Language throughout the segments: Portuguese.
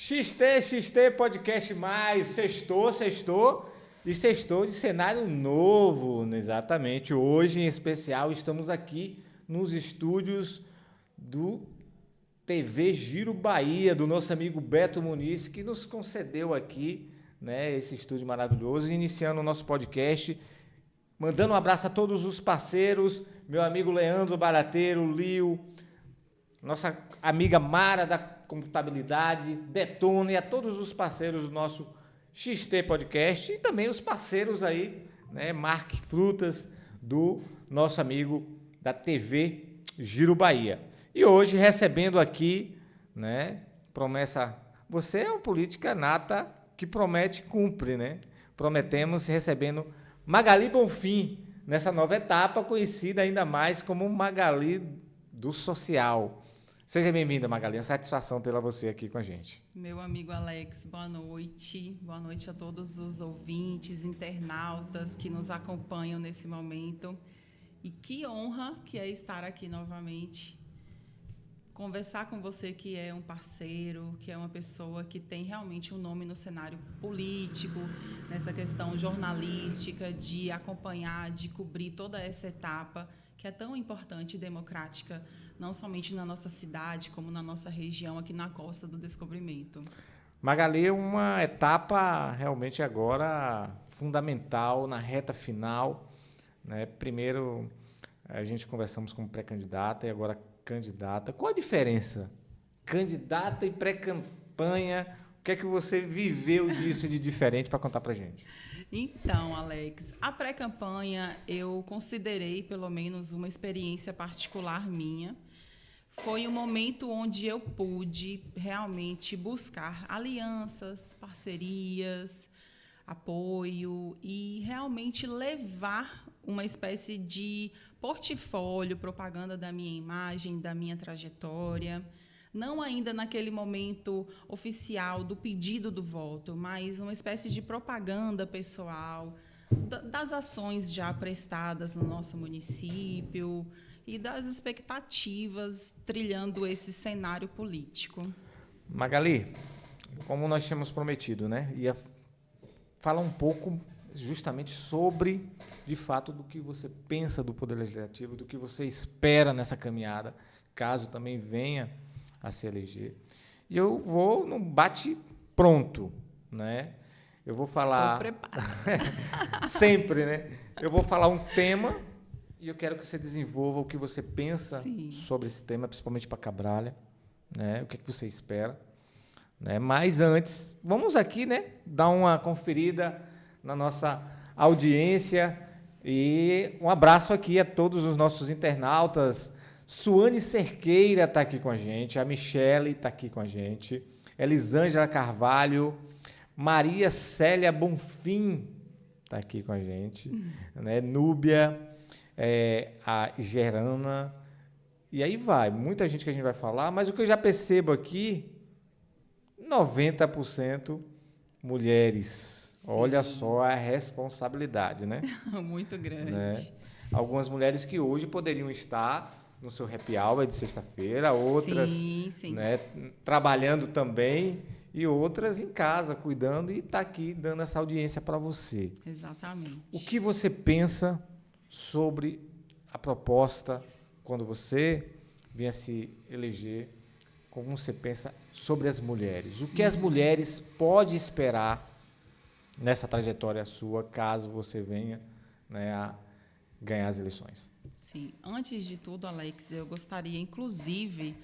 XT Podcast Mais, sextou e sextou de cenário novo, exatamente. Hoje, em especial, estamos aqui nos estúdios do TV Giro Bahia, do nosso amigo Beto Muniz, que nos concedeu aqui, né, esse estúdio maravilhoso, iniciando o nosso podcast, mandando um abraço a todos os parceiros, meu amigo Leandro Barateiro, Lio, nossa amiga Mara da Contabilidade, Detona e a todos os parceiros do nosso XT Podcast e também os parceiros aí, né, Mark Frutas, do nosso amigo da TV Giro Bahia. E hoje recebendo aqui, né, promessa, você é uma política nata que promete e cumpre, né? Prometemos recebendo Magali Bonfim nessa nova etapa, conhecida ainda mais como Magali do Social. Seja bem-vinda, Magali. É uma satisfação tê-la você aqui com a gente. Meu amigo Alex, boa noite. Boa noite a todos os ouvintes, internautas que nos acompanham nesse momento. E que honra que é estar aqui novamente, conversar com você que é um parceiro, que é uma pessoa que tem realmente um nome no cenário político, nessa questão jornalística, de acompanhar, de cobrir toda essa etapa que é tão importante e democrática, não somente na nossa cidade, como na nossa região, aqui na Costa do Descobrimento. Magali, é uma etapa realmente agora fundamental, na reta final, né? Primeiro, a gente conversamos como pré-candidata e agora candidata. Qual a diferença? Candidata e pré-campanha, o que é que você viveu disso de diferente para contar para a gente? Então, Alex, a pré-campanha eu considerei pelo menos uma experiência particular minha. Foi um momento onde eu pude realmente buscar alianças, parcerias, apoio e realmente levar uma espécie de portfólio, propaganda da minha imagem, da minha trajetória. Não ainda naquele momento oficial do pedido do voto, mas uma espécie de propaganda pessoal das ações já prestadas no nosso município e das expectativas trilhando esse cenário político. Magali, como nós tínhamos prometido, né? Ia falar um pouco justamente sobre, de fato, do que você pensa do Poder Legislativo, do que você espera nessa caminhada, caso também venha a se eleger. E eu vou num bate-pronto, né? Eu vou falar... Estou preparada. Sempre, né? Eu vou falar um tema e eu quero que você desenvolva o que você pensa Sim. sobre esse tema, principalmente para Cabralha, né? O que é que você espera, né? Mas antes, vamos aqui, né, dar uma conferida na nossa audiência e um abraço aqui a todos os nossos internautas. Suane Cerqueira está aqui com a gente, a Michele está aqui com a gente, Elisângela Carvalho, Maria Célia Bonfim está aqui com a gente, né? Núbia, a Gerana, e aí vai, muita gente que a gente vai falar, mas o que eu já percebo aqui, 90% mulheres. Sim. Olha só a responsabilidade, né? Muito grande. Né? Algumas mulheres que hoje poderiam estar no seu happy hour de sexta-feira, outras Sim. né, trabalhando também e outras em casa, cuidando e está aqui dando essa audiência para você. Exatamente. O que você pensa sobre a proposta quando você vier se eleger? Como você pensa sobre as mulheres? O que as mulheres podem esperar nessa trajetória sua, caso você venha, né, a ganhar as eleições? Sim. Antes de tudo, Alex, eu gostaria, inclusive,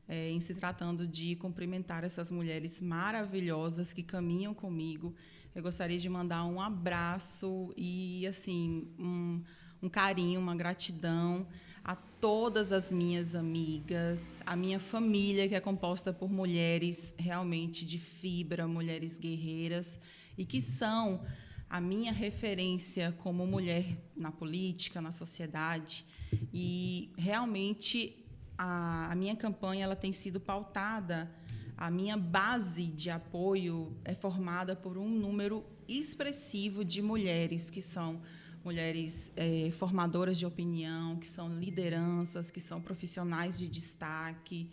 em se tratando de cumprimentar essas mulheres maravilhosas que caminham comigo, eu gostaria de mandar um abraço e, assim, um carinho, uma gratidão a todas as minhas amigas, a minha família, que é composta por mulheres realmente de fibra, mulheres guerreiras, e que são a minha referência como mulher na política, na sociedade. E, realmente, a minha campanha ela tem sido pautada, a minha base de apoio é formada por um número expressivo de mulheres que são mulheres formadoras de opinião, que são lideranças, que são profissionais de destaque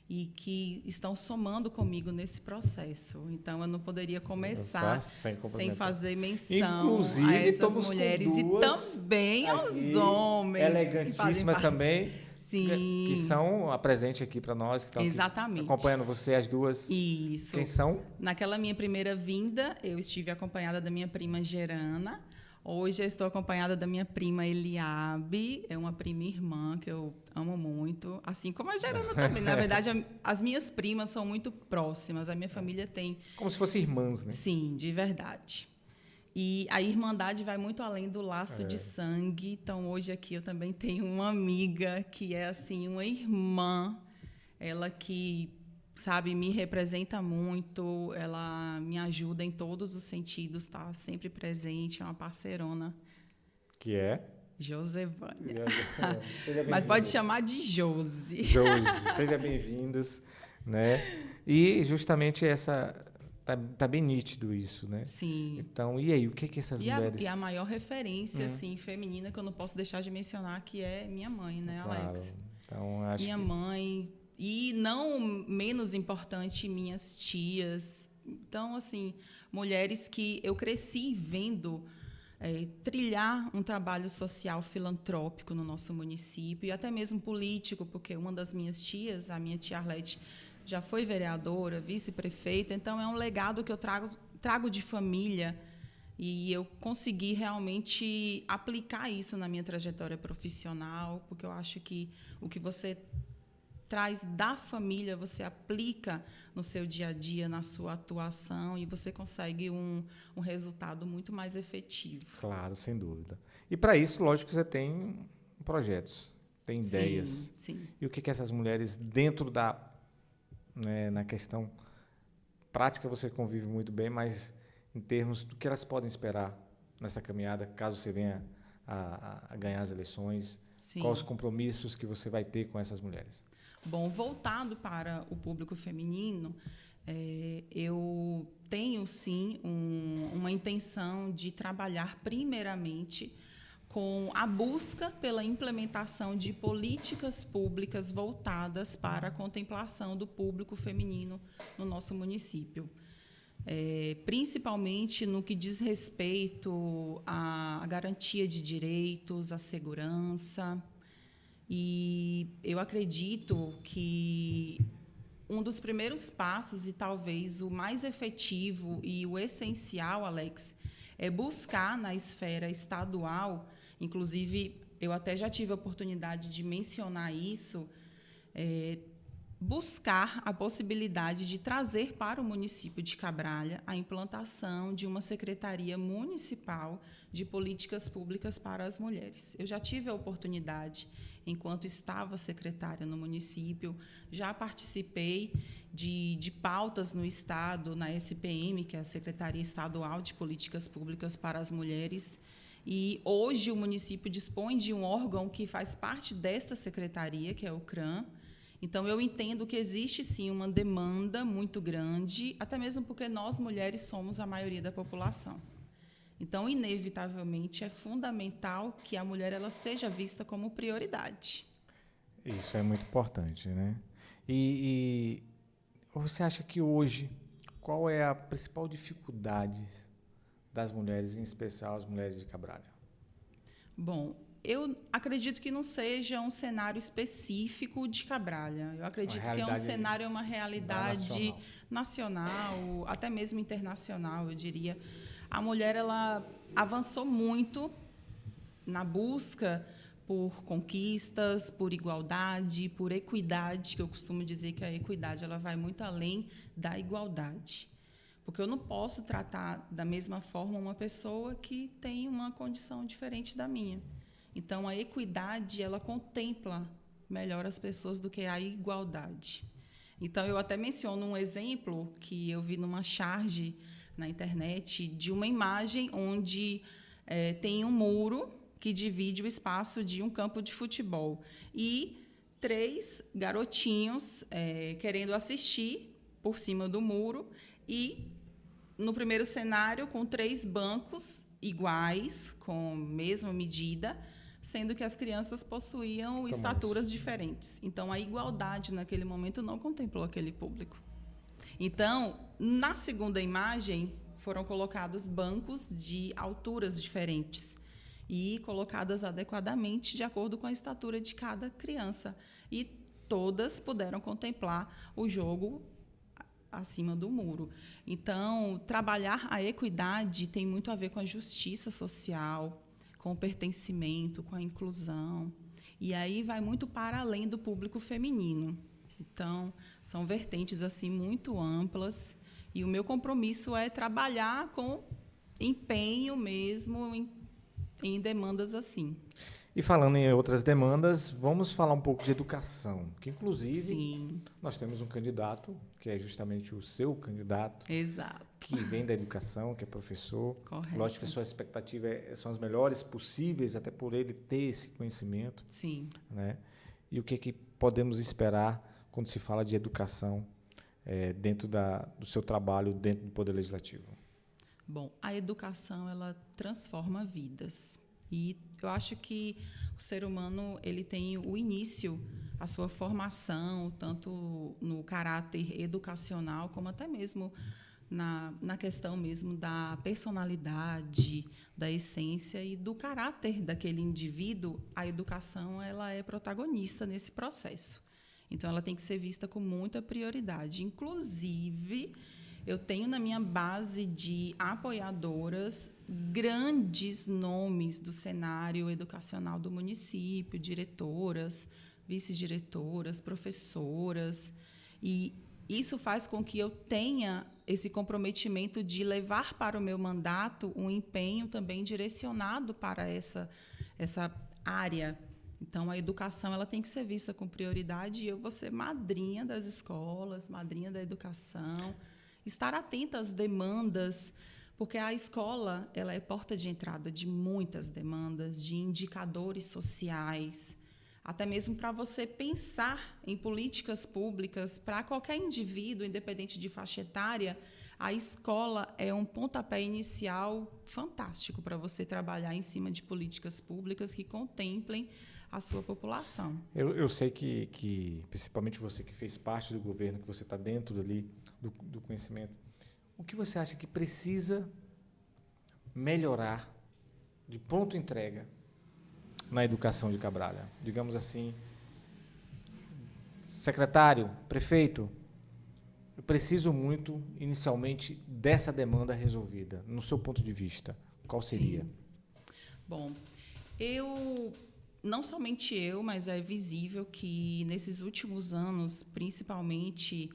e que estão somando comigo nesse processo. Então, eu não poderia começar sem fazer menção Inclusive, a essas estamos mulheres com duas e também aos aqui, homens. elegantíssimas também, Sim. que são a presente aqui para nós, que estão aqui acompanhando você, as duas. Isso. Quem são? Naquela minha primeira vinda, eu estive acompanhada da minha prima Gerana. Hoje eu estou acompanhada da minha prima Eliabe, é uma prima irmã que eu amo muito, assim como a Gerana também. Na verdade, as minhas primas são muito próximas, a minha família tem... Como se fossem irmãs, né? Sim, de verdade. E a irmandade vai muito além do laço de sangue. Então, hoje aqui eu também tenho uma amiga que é, assim, uma irmã, ela que... sabe, me representa muito, ela me ajuda em todos os sentidos, está sempre presente, é uma parceirona. Que é? Josevânia. Mas pode chamar de Josi. Josi, seja bem-vindos, né? E justamente essa tá bem nítido isso, né? Sim. Então, e aí, o que essas mulheres... E a maior referência, assim, feminina que eu não posso deixar de mencionar, que é minha mãe, né, claro. Alex? Então, acho minha mãe... E não menos importante, minhas tias. Então, assim, mulheres que eu cresci vendo trilhar um trabalho social filantrópico no nosso município e até mesmo político, porque uma das minhas tias, a minha tia Arlete, já foi vereadora, vice-prefeita. Então, é um legado que eu trago de família e eu consegui realmente aplicar isso na minha trajetória profissional, porque eu acho que o que você traz da família, você aplica no seu dia a dia, na sua atuação, e você consegue um resultado muito mais efetivo. Claro, sem dúvida. E para isso, lógico que você tem projetos, tem ideias. Sim. E o que essas mulheres, dentro na questão prática, você convive muito bem, mas em termos do que elas podem esperar nessa caminhada, caso você venha a ganhar as eleições, quais os compromissos que você vai ter com essas mulheres? Bom, voltado para o público feminino, eu tenho, sim, uma intenção de trabalhar primeiramente com a busca pela implementação de políticas públicas voltadas para a contemplação do público feminino no nosso município. Principalmente no que diz respeito à garantia de direitos, à segurança. E eu acredito que um dos primeiros passos, e talvez o mais efetivo e o essencial, Alex, é buscar na esfera estadual, inclusive eu até já tive a oportunidade de mencionar isso, buscar a possibilidade de trazer para o município de Cabralha a implantação de uma secretaria municipal de políticas públicas para as mulheres. Eu já tive a oportunidade, enquanto estava secretária no município, já participei de pautas no Estado, na SPM, que é a Secretaria Estadual de Políticas Públicas para as Mulheres, e hoje o município dispõe de um órgão que faz parte desta secretaria, que é o CRAM. Então, eu entendo que existe, sim, uma demanda muito grande, até mesmo porque nós, mulheres, somos a maioria da população. Então, inevitavelmente, é fundamental que a mulher ela seja vista como prioridade. Isso é muito importante, né? E você acha que hoje, qual é a principal dificuldade das mulheres, em especial as mulheres de Cabralha? Bom, eu acredito que não seja um cenário específico de Cabralha. Eu acredito que é um cenário, uma realidade nacional, até mesmo internacional, eu diria. A mulher ela avançou muito na busca por conquistas, por igualdade, por equidade, que eu costumo dizer que a equidade ela vai muito além da igualdade. Porque eu não posso tratar da mesma forma uma pessoa que tem uma condição diferente da minha. Então, a equidade ela contempla melhor as pessoas do que a igualdade. Então, eu até menciono um exemplo que eu vi numa charge na internet de uma imagem onde tem um muro que divide o espaço de um campo de futebol e 3 garotinhos querendo assistir por cima do muro e, no primeiro cenário, com 3 bancos iguais, com a mesma medida, sendo que as crianças possuíam estaturas diferentes. Então, a igualdade naquele momento não contemplou aquele público. Então, na segunda imagem, foram colocados bancos de alturas diferentes e colocadas adequadamente de acordo com a estatura de cada criança. E todas puderam contemplar o jogo acima do muro. Então, trabalhar a equidade tem muito a ver com a justiça social, com o pertencimento, com a inclusão. E aí vai muito para além do público feminino. Então, são vertentes assim muito amplas. E o meu compromisso é trabalhar com empenho mesmo em demandas assim. E falando em outras demandas, vamos falar um pouco de educação, que inclusive Sim. Nós temos um candidato, que é justamente o seu candidato, Exato. que vem da educação, que é professor. Correto. Lógico que a sua expectativa são as melhores possíveis, até por ele ter esse conhecimento. Sim. Né? E o que podemos esperar quando se fala de educação dentro do seu trabalho, dentro do Poder Legislativo? Bom, a educação ela transforma vidas. E eu acho que o ser humano ele tem o início, a sua formação, tanto no caráter educacional, como até mesmo na questão mesmo da personalidade, da essência e do caráter daquele indivíduo. A educação ela é protagonista nesse processo. Então, ela tem que ser vista com muita prioridade. Inclusive, eu tenho na minha base de apoiadoras grandes nomes do cenário educacional do município, diretoras, vice-diretoras, professoras. E isso faz com que eu tenha esse comprometimento de levar para o meu mandato um empenho também direcionado para essa área. Então, a educação ela tem que ser vista com prioridade e eu vou ser madrinha das escolas, madrinha da educação, estar atenta às demandas, porque a escola ela é porta de entrada de muitas demandas, de indicadores sociais, até mesmo para você pensar em políticas públicas para qualquer indivíduo, independente de faixa etária. A escola é um pontapé inicial fantástico para você trabalhar em cima de políticas públicas que contemplem a sua população. Eu sei que, principalmente você que fez parte do governo, que você está dentro ali do conhecimento, o que você acha que precisa melhorar de pronto entrega na educação de Cabralha? Digamos assim, secretário, prefeito, eu preciso muito, inicialmente, dessa demanda resolvida. No seu ponto de vista, qual seria? Sim. Bom, não somente eu, mas é visível que nesses últimos anos, principalmente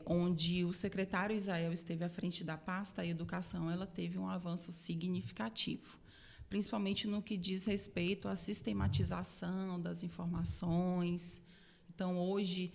onde o secretário Isael esteve à frente da pasta, a educação ela teve um avanço significativo, principalmente no que diz respeito à sistematização das informações. Então, hoje,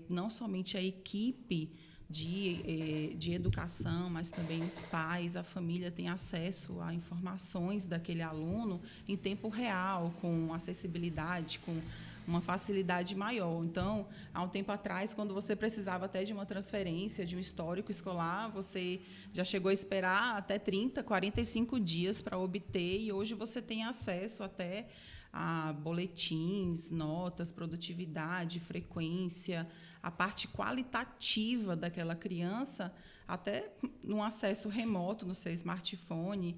não somente a equipe de educação, mas também os pais, a família tem acesso a informações daquele aluno em tempo real, com acessibilidade, com uma facilidade maior. Então, há um tempo atrás, quando você precisava até de uma transferência, de um histórico escolar, você já chegou a esperar até 30, 45 dias para obter, e hoje você tem acesso até a boletins, notas, produtividade, frequência, a parte qualitativa daquela criança, até num acesso remoto no seu smartphone.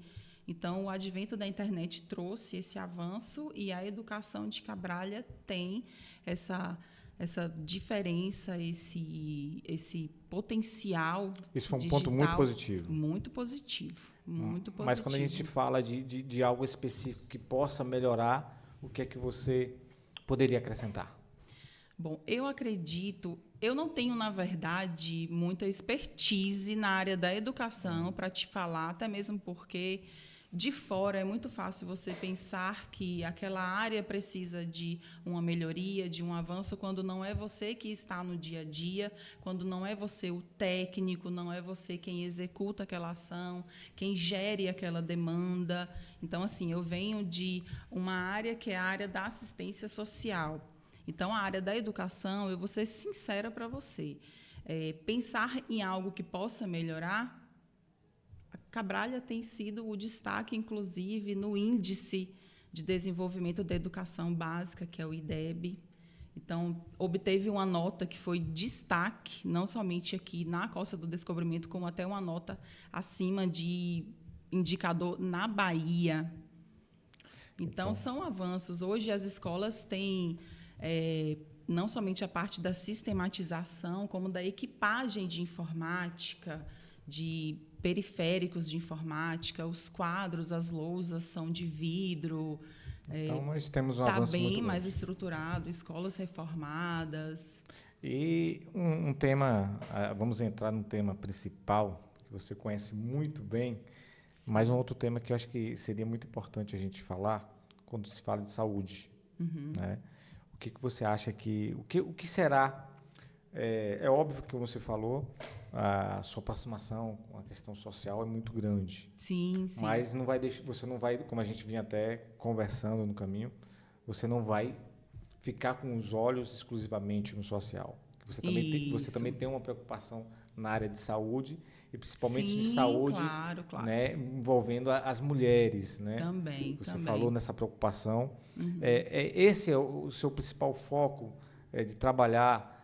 Então, o advento da internet trouxe esse avanço e a educação de Cabralha tem essa diferença, esse potencial. Isso foi um digital, ponto muito positivo. Muito positivo, muito positivo. Mas quando a gente fala de algo específico que possa melhorar, o que é que você poderia acrescentar? Bom, eu não tenho, na verdade, muita expertise na área da educação para te falar, até mesmo porque de fora é muito fácil você pensar que aquela área precisa de uma melhoria, de um avanço, quando não é você que está no dia a dia, quando não é você o técnico, não é você quem executa aquela ação, quem gere aquela demanda. Então, assim, eu venho de uma área que é a área da assistência social. Então, a área da educação, eu vou ser sincera para você, pensar em algo que possa melhorar, a Cabralha tem sido o destaque, inclusive, no índice de Desenvolvimento da Educação Básica, que é o IDEB. Então, obteve uma nota que foi destaque, não somente aqui na Costa do Descobrimento, como até uma nota acima de indicador na Bahia. Então, são avanços. Hoje, as escolas têm não somente a parte da sistematização, como da equipagem de informática, de periféricos de informática, os quadros, as lousas são de vidro. Então, nós temos um Está avanço muito bem mais grande. estruturado, escolas reformadas. E um tema, vamos entrar no tema principal, que você conhece muito bem, mas um outro tema que eu acho que seria muito importante a gente falar, quando se fala de saúde. Né? O que você acha que... O que será... É óbvio que, como você falou, a sua aproximação com a questão social é muito grande. Sim, sim. Mas não vai você não vai, como a gente vinha até conversando no caminho, você não vai ficar com os olhos exclusivamente no social. Você também tem uma preocupação na área de saúde, e principalmente sim, de saúde, claro. né, envolvendo as mulheres. Né? Também. Você falou nessa preocupação. Uhum. Esse é o seu principal foco, de trabalhar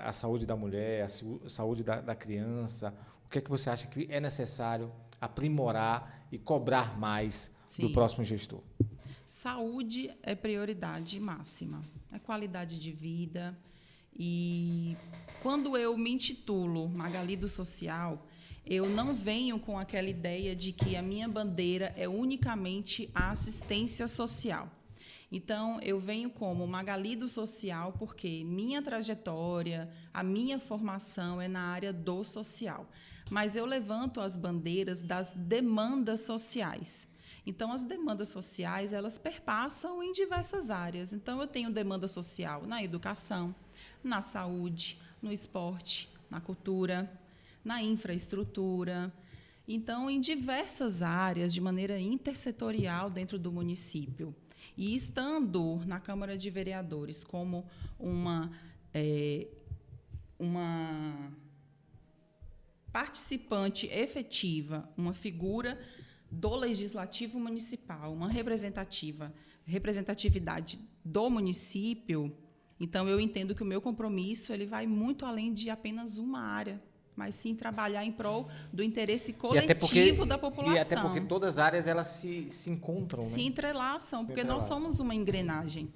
a saúde da mulher, a saúde da criança. O que é que você acha que é necessário aprimorar e cobrar mais do próximo gestor? Saúde é prioridade máxima. É qualidade de vida. E quando eu me intitulo Magali do Social, eu não venho com aquela ideia de que a minha bandeira é unicamente a assistência social. Então, eu venho como Magali do Social porque minha trajetória, a minha formação é na área do social. Mas eu levanto as bandeiras das demandas sociais. Então, as demandas sociais, elas perpassam em diversas áreas. Então, eu tenho demanda social na educação, na saúde, no esporte, na cultura, na infraestrutura. Então, em diversas áreas, de maneira intersetorial dentro do município. E estando na Câmara de Vereadores como uma participante efetiva, uma figura do Legislativo Municipal, uma representatividade do município, então eu entendo que o meu compromisso ele vai muito além de apenas uma área, mas sim trabalhar em prol do interesse coletivo da população. E até porque todas as áreas elas se encontram, se entrelaçam, porque nós somos uma engrenagem.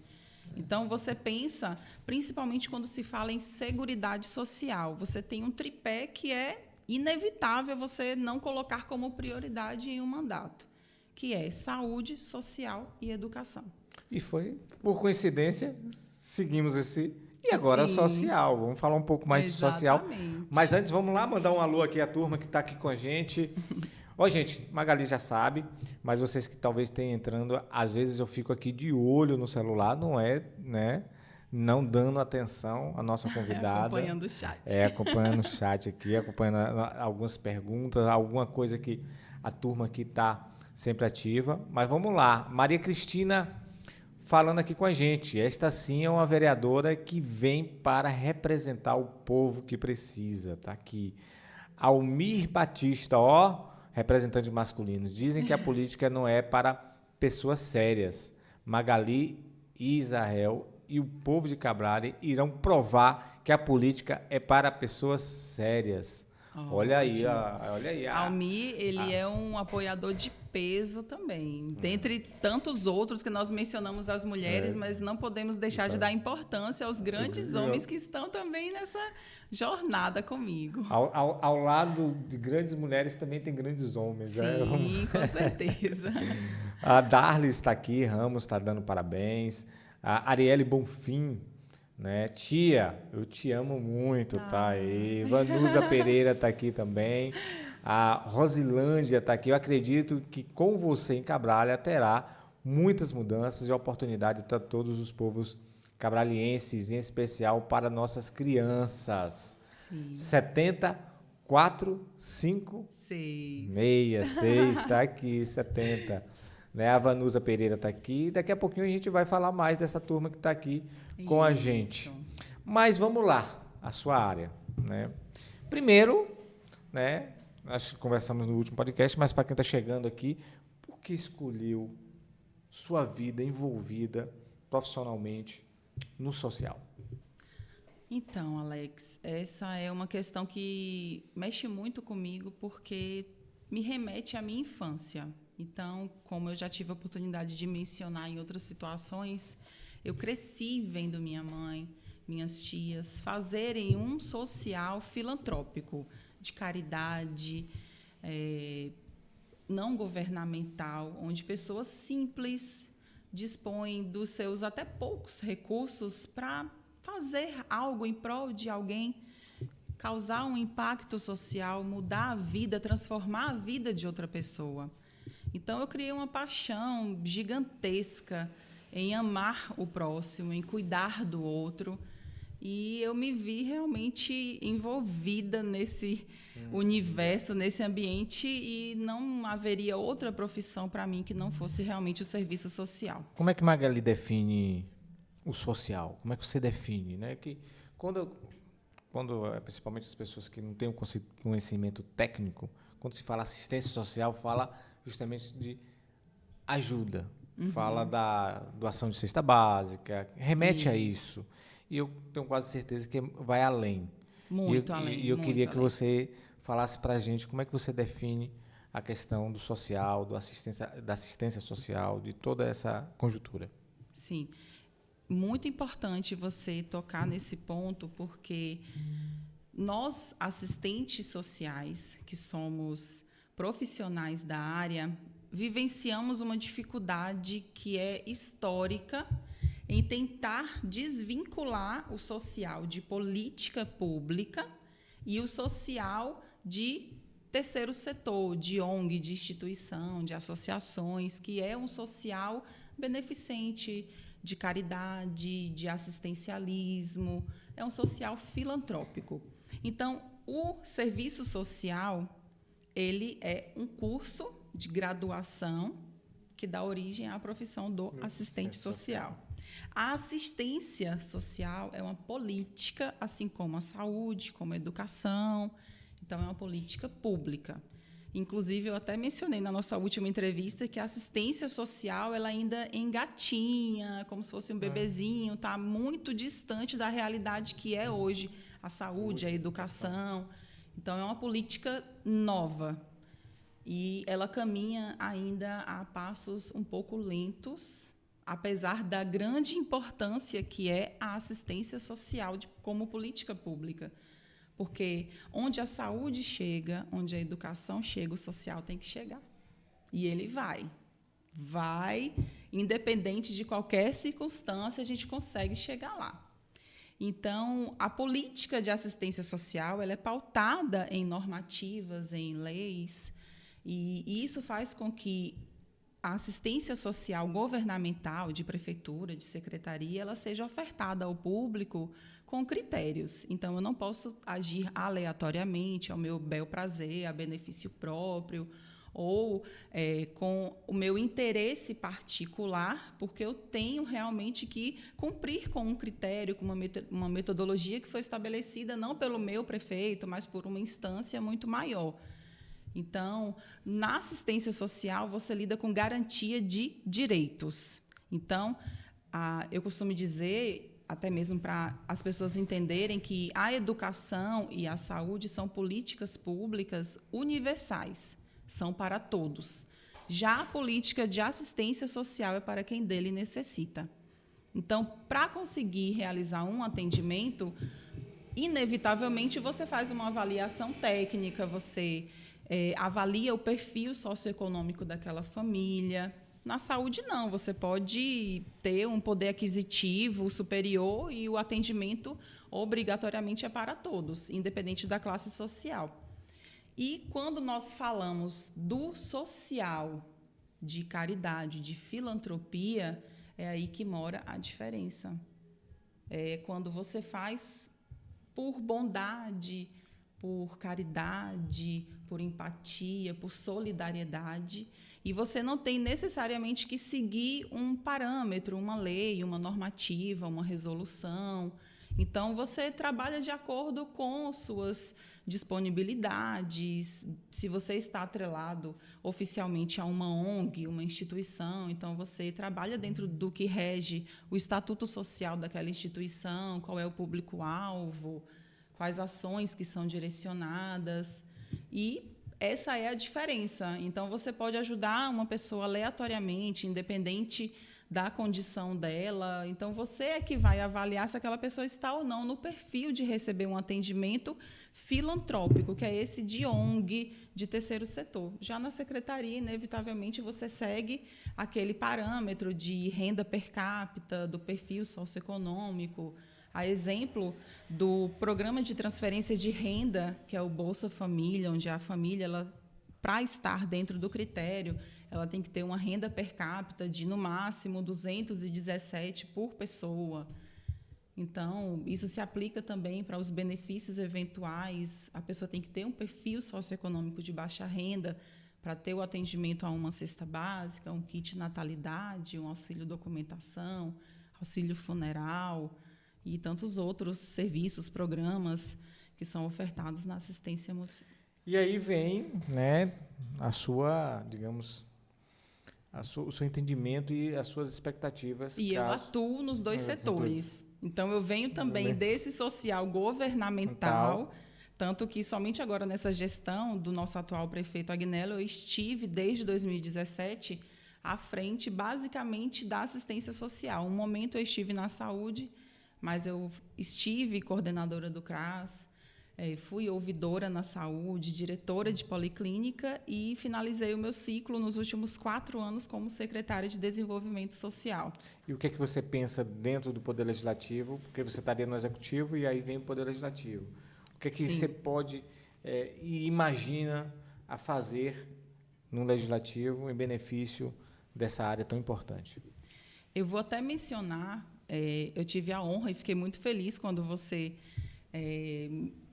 Então, você pensa, principalmente quando se fala em seguridade social, você tem um tripé que é inevitável você não colocar como prioridade em um mandato, que é saúde, social e educação. E foi, por coincidência, seguimos esse... E agora social. Vamos falar um pouco mais do social. Mas antes, vamos lá mandar um alô aqui à turma que está aqui com a gente. Ó, gente, Magali já sabe, mas vocês que talvez tenham entrando, às vezes eu fico aqui de olho no celular, não é, né? Não dando atenção à nossa convidada. Acompanhando o chat. Acompanhando o chat aqui, acompanhando algumas perguntas, alguma coisa que a turma aqui está sempre ativa. Mas vamos lá. Maria Cristina falando aqui com a gente. Esta sim é uma vereadora que vem para representar o povo que precisa. Tá aqui. Almir Batista, representante masculino. Dizem que a política não é para pessoas sérias. Magali e Israel e o povo de Cabral irão provar que a política é para pessoas sérias. Olha aí. Almir, ele é um apoiador de peso também. Dentre tantos outros que nós mencionamos as mulheres, mas não podemos deixar de dar importância aos grandes homens que estão também nessa jornada comigo. Ao lado de grandes mulheres também tem grandes homens. Sim, com certeza. A Darly está aqui, Ramos está dando parabéns. A Arielle Bonfim, né? Tia, eu te amo muito, tá aí. Vanusa Pereira está aqui também. A Rosilândia está aqui. Eu acredito que com você em Cabralha terá muitas mudanças e oportunidade para todos os povos cabralienses, em especial para nossas crianças. Sim. 70, 4, 5, 6, está aqui, 70. Né? A Vanusa Pereira está aqui. Daqui a pouquinho a gente vai falar mais dessa turma que está aqui com a gente. Mas vamos lá, a sua área. Né? Primeiro, né, nós conversamos no último podcast, mas para quem está chegando aqui, por que escolheu sua vida envolvida profissionalmente no social? Então, Alex, essa é uma questão que mexe muito comigo porque me remete à minha infância. Então, como eu já tive a oportunidade de mencionar em outras situações, eu cresci vendo minha mãe, minhas tias fazerem um social filantrópico, de caridade, não governamental, onde pessoas simples dispõem dos seus até poucos recursos para fazer algo em prol de alguém, causar um impacto social, mudar a vida, transformar a vida de outra pessoa. Então, eu criei uma paixão gigantesca em amar o próximo, em cuidar do outro. E eu me vi realmente envolvida nesse universo, nesse ambiente, e não haveria outra profissão para mim que não fosse realmente o serviço social. Como é que Magali define o social? Como é que você define, né? Que quando principalmente as pessoas que não têm um conhecimento técnico, quando se fala assistência social, fala justamente de ajuda, fala da doação de cesta básica, remete a isso. E eu tenho quase certeza que vai além. Muito além. E eu muito queria que além. você falasse para a gente como é que você define a questão do social, da assistência social, de toda essa conjuntura. Sim. Muito importante você tocar nesse ponto, porque nós, assistentes sociais, que somos profissionais da área, vivenciamos uma dificuldade que é histórica em tentar desvincular o social de política pública e o social de terceiro setor, de ONG, de instituição, de associações, que é um social beneficente, de caridade, de assistencialismo, é um social filantrópico. Então, o serviço social, ele é um curso de graduação que dá origem à profissão do assistente social. A assistência social é uma política, assim como a saúde, como a educação. Então, é uma política pública. Inclusive, eu até mencionei na nossa última entrevista que a assistência social ela ainda engatinha, como se fosse um bebezinho, está muito distante da realidade que é hoje a saúde, a educação. Então, é uma política nova. E ela caminha ainda a passos um pouco lentos, apesar da grande importância que é a assistência social como política pública. Porque onde a saúde chega, onde a educação chega, o social tem que chegar. E ele vai. Vai, independente de qualquer circunstância, a gente consegue chegar lá. Então, a política de assistência social ela é pautada em normativas, em leis, e isso faz com que a assistência social governamental, de prefeitura, de secretaria, ela seja ofertada ao público com critérios. Então, eu não posso agir aleatoriamente, ao meu bel prazer, a benefício próprio, ou com o meu interesse particular, porque eu tenho realmente que cumprir com um critério, com uma metodologia que foi estabelecida não pelo meu prefeito, mas por uma instância muito maior. Então, na assistência social, você lida com garantia de direitos. Então, eu costumo dizer, até mesmo para as pessoas entenderem, que a educação e a saúde são políticas públicas universais, são para todos. Já a política de assistência social é para quem dele necessita. Então, para conseguir realizar um atendimento, inevitavelmente você faz uma avaliação técnica, você avalia o perfil socioeconômico daquela família. Na saúde, não. Você pode ter um poder aquisitivo superior e o atendimento obrigatoriamente é para todos, independente da classe social. E quando nós falamos do social, de caridade, de filantropia, é aí que mora a diferença. É quando você faz por bondade, por caridade, por empatia, por solidariedade, e você não tem necessariamente que seguir um parâmetro, uma lei, uma normativa, uma resolução. Então, você trabalha de acordo com suas disponibilidades. Se você está atrelado oficialmente a uma ONG, uma instituição, então você trabalha dentro do que rege o estatuto social daquela instituição, qual é o público-alvo, quais ações que são direcionadas. E essa é a diferença. Então, você pode ajudar uma pessoa aleatoriamente, independente da condição dela. Então, você é que vai avaliar se aquela pessoa está ou não no perfil de receber um atendimento filantrópico, que é esse de ONG, de terceiro setor. Já na secretaria, inevitavelmente, você segue aquele parâmetro de renda per capita, do perfil socioeconômico. A exemplo do programa de transferência de renda, que é o Bolsa Família, onde a família, para estar dentro do critério, ela tem que ter uma renda per capita de, no máximo, 217 por pessoa. Então, isso se aplica também para os benefícios eventuais. A pessoa tem que ter um perfil socioeconômico de baixa renda para ter o atendimento a uma cesta básica, um kit natalidade, um auxílio documentação, auxílio funeral e tantos outros serviços, programas que são ofertados na assistência emocional. E aí vem, né, a sua, digamos, o seu entendimento e as suas expectativas. E eu atuo nos dois setores. Então, eu venho também desse social governamental, tanto que somente agora nessa gestão do nosso atual prefeito Agnello, eu estive desde 2017 à frente, basicamente, da assistência social. Um momento eu estive na saúde, mas eu estive coordenadora do CRAS, fui ouvidora na saúde, diretora de policlínica e finalizei o meu ciclo nos últimos 4 anos como secretária de Desenvolvimento Social. E o que é que você pensa dentro do Poder Legislativo? Porque você estaria no Executivo e aí vem o Poder Legislativo. O que é que você pode e imagina a fazer no Legislativo em benefício dessa área tão importante? Eu vou até mencionar, eu tive a honra e fiquei muito feliz quando você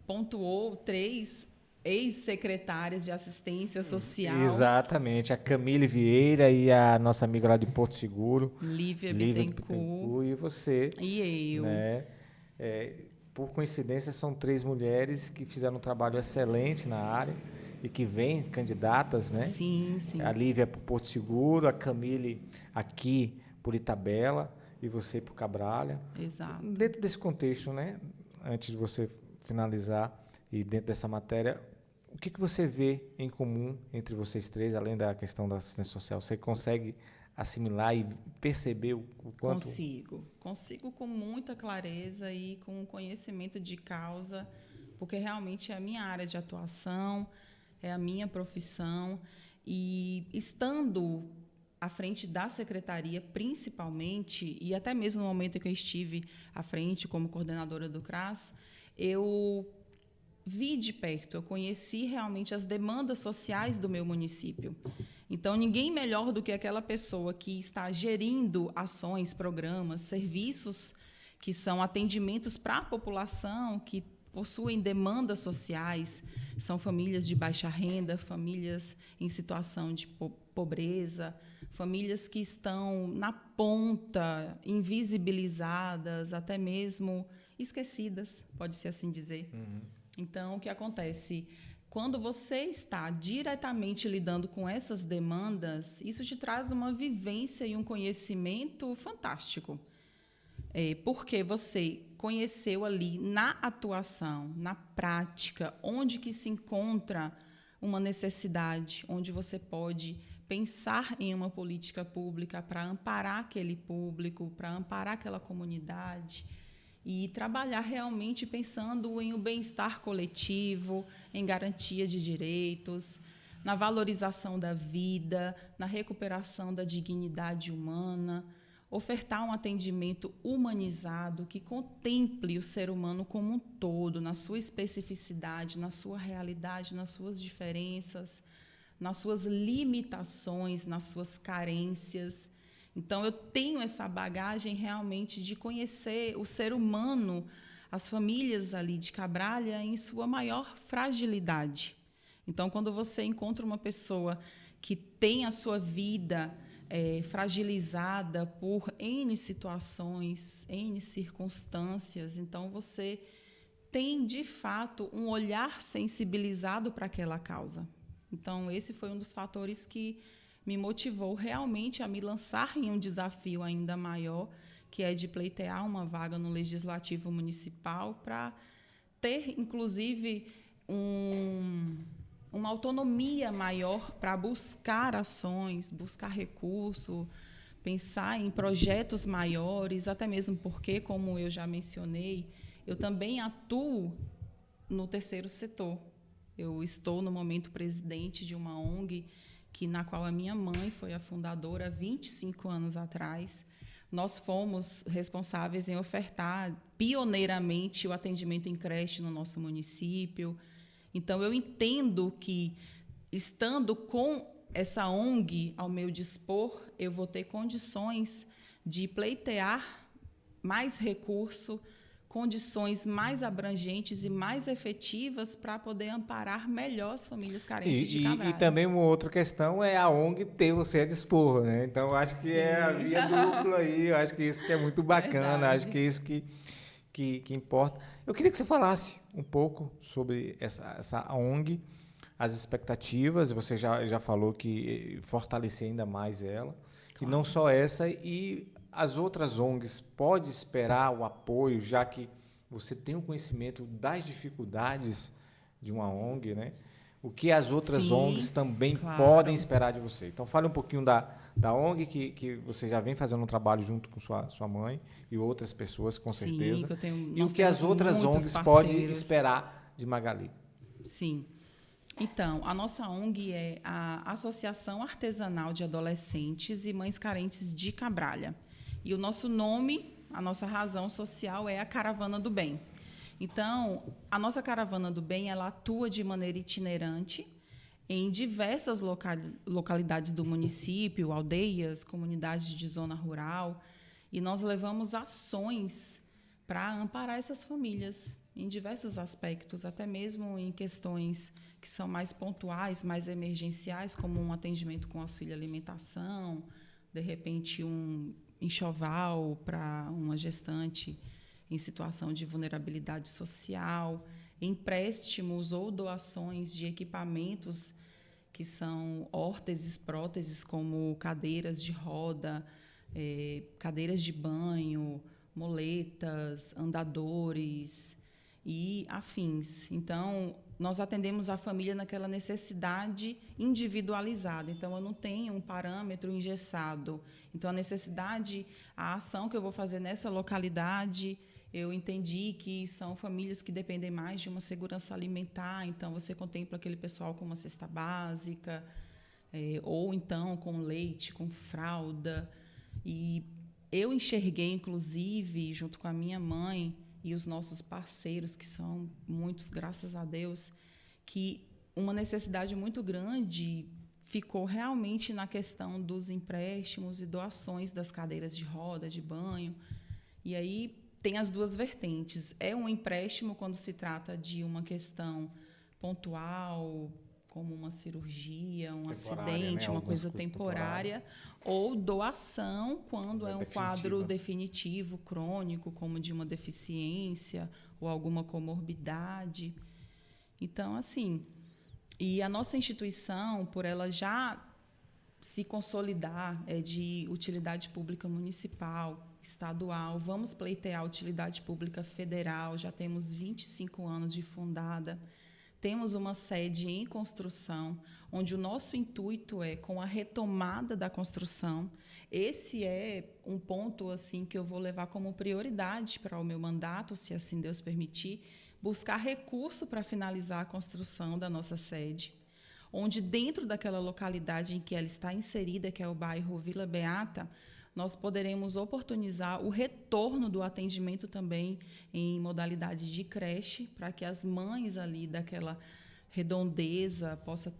pontuou 3 ex-secretárias de assistência social. Exatamente, a Camille Vieira e a nossa amiga lá de Porto Seguro, Lívia Bittencourt. E você. E eu. Né? Por coincidência, são 3 mulheres que fizeram um trabalho excelente na área e que vêm candidatas, né? Sim, sim. A Lívia por Porto Seguro, a Camille aqui por Itabela e você por Cabralha. Exato. Dentro desse contexto, né? Antes de você finalizar e dentro dessa matéria, o que você vê em comum entre vocês 3, além da questão da assistência social? Você consegue assimilar e perceber o quanto... Consigo com muita clareza e com conhecimento de causa, porque realmente é a minha área de atuação, é a minha profissão, e estando à frente da secretaria, principalmente, e até mesmo no momento em que eu estive à frente como coordenadora do CRAS, eu vi de perto, eu conheci realmente as demandas sociais do meu município. Então, ninguém melhor do que aquela pessoa que está gerindo ações, programas, serviços que são atendimentos para a população, que possuem demandas sociais, são famílias de baixa renda, famílias em situação de pobreza, famílias que estão na ponta, invisibilizadas, até mesmo esquecidas, pode-se assim dizer. Uhum. Então, o que acontece? Quando você está diretamente lidando com essas demandas, isso te traz uma vivência e um conhecimento fantástico. Porque você conheceu ali na atuação, na prática, onde que se encontra uma necessidade, onde você pode pensar em uma política pública para amparar aquele público, para amparar aquela comunidade, e trabalhar realmente pensando em o bem-estar coletivo, em garantia de direitos, na valorização da vida, na recuperação da dignidade humana, ofertar um atendimento humanizado que contemple o ser humano como um todo, na sua especificidade, na sua realidade, nas suas diferenças, nas suas limitações, nas suas carências. Então, eu tenho essa bagagem realmente de conhecer o ser humano, as famílias ali de Cabralha, em sua maior fragilidade. Então, quando você encontra uma pessoa que tem a sua vida fragilizada por N situações, N circunstâncias. Então, você tem, de fato, um olhar sensibilizado para aquela causa. Então, esse foi um dos fatores que me motivou realmente a me lançar em um desafio ainda maior, que é de pleitear uma vaga no Legislativo Municipal para ter, inclusive, uma autonomia maior para buscar ações, buscar recurso, pensar em projetos maiores, até mesmo porque, como eu já mencionei, eu também atuo no terceiro setor. Eu estou, no momento, presidente de uma ONG na qual a minha mãe foi a fundadora há 25 anos atrás. Nós fomos responsáveis em ofertar pioneiramente o atendimento em creche no nosso município. Então, eu entendo que, estando com essa ONG ao meu dispor, eu vou ter condições de pleitear mais recurso, condições mais abrangentes e mais efetivas para poder amparar melhor as famílias carentes de Cabralha. E também uma outra questão é a ONG ter você a dispor, né? Então, acho que é a via dupla aí, eu acho que isso que é muito bacana, verdade. Acho que é isso que importa. Eu queria que você falasse um pouco sobre essa ONG, as expectativas, você já falou que fortalecer ainda mais ela, claro. E não só essa, e as outras ONGs podem esperar o apoio, já que você tem o conhecimento das dificuldades de uma ONG, né? O que as outras ONGs também podem esperar de você. Então, fale um pouquinho da ONG, que você já vem fazendo um trabalho junto com sua mãe e outras pessoas, com certeza. E o que as outras ONGs podem esperar de Magali. Sim. Então, a nossa ONG é a Associação Artesanal de Adolescentes e Mães Carentes de Cabralha. E o nosso nome, a nossa razão social é a Caravana do Bem. Então, a nossa Caravana do Bem, ela atua de maneira itinerante em diversas localidades do município, aldeias, comunidades de zona rural, e nós levamos ações para amparar essas famílias em diversos aspectos, até mesmo em questões que são mais pontuais, mais emergenciais, como um atendimento com auxílio alimentação, de repente um enxoval para uma gestante em situação de vulnerabilidade social, empréstimos ou doações de equipamentos que são órteses, próteses, como cadeiras de roda, cadeiras de banho, moletas, andadores e afins. Então, nós atendemos a família naquela necessidade individualizada. Então, eu não tenho um parâmetro engessado. Então, a ação que eu vou fazer nessa localidade, eu entendi que são famílias que dependem mais de uma segurança alimentar. Então, você contempla aquele pessoal com uma cesta básica, ou então com leite, com fralda. E eu enxerguei, inclusive, junto com a minha mãe e os nossos parceiros, que são muitos, graças a Deus, que uma necessidade muito grande ficou realmente na questão dos empréstimos e doações das cadeiras de roda, de banho. E aí tem as duas vertentes. É um empréstimo quando se trata de uma questão pontual, como uma cirurgia, um acidente, né? Uma coisa temporária, ou doação quando é um quadro definitivo, crônico, como de uma deficiência ou alguma comorbidade. Então, assim, e a nossa instituição, por ela já se consolidar, é de utilidade pública municipal, estadual, vamos pleitear a utilidade pública federal, já temos 25 anos de fundada. Temos uma sede em construção, onde o nosso intuito é, com a retomada da construção, esse é um ponto assim que eu vou levar como prioridade para o meu mandato, se assim Deus permitir, buscar recurso para finalizar a construção da nossa sede, onde dentro daquela localidade em que ela está inserida, que é o bairro Vila Beata, nós poderemos oportunizar o retorno do atendimento também em modalidade de creche, para que as mães ali daquela redondeza possam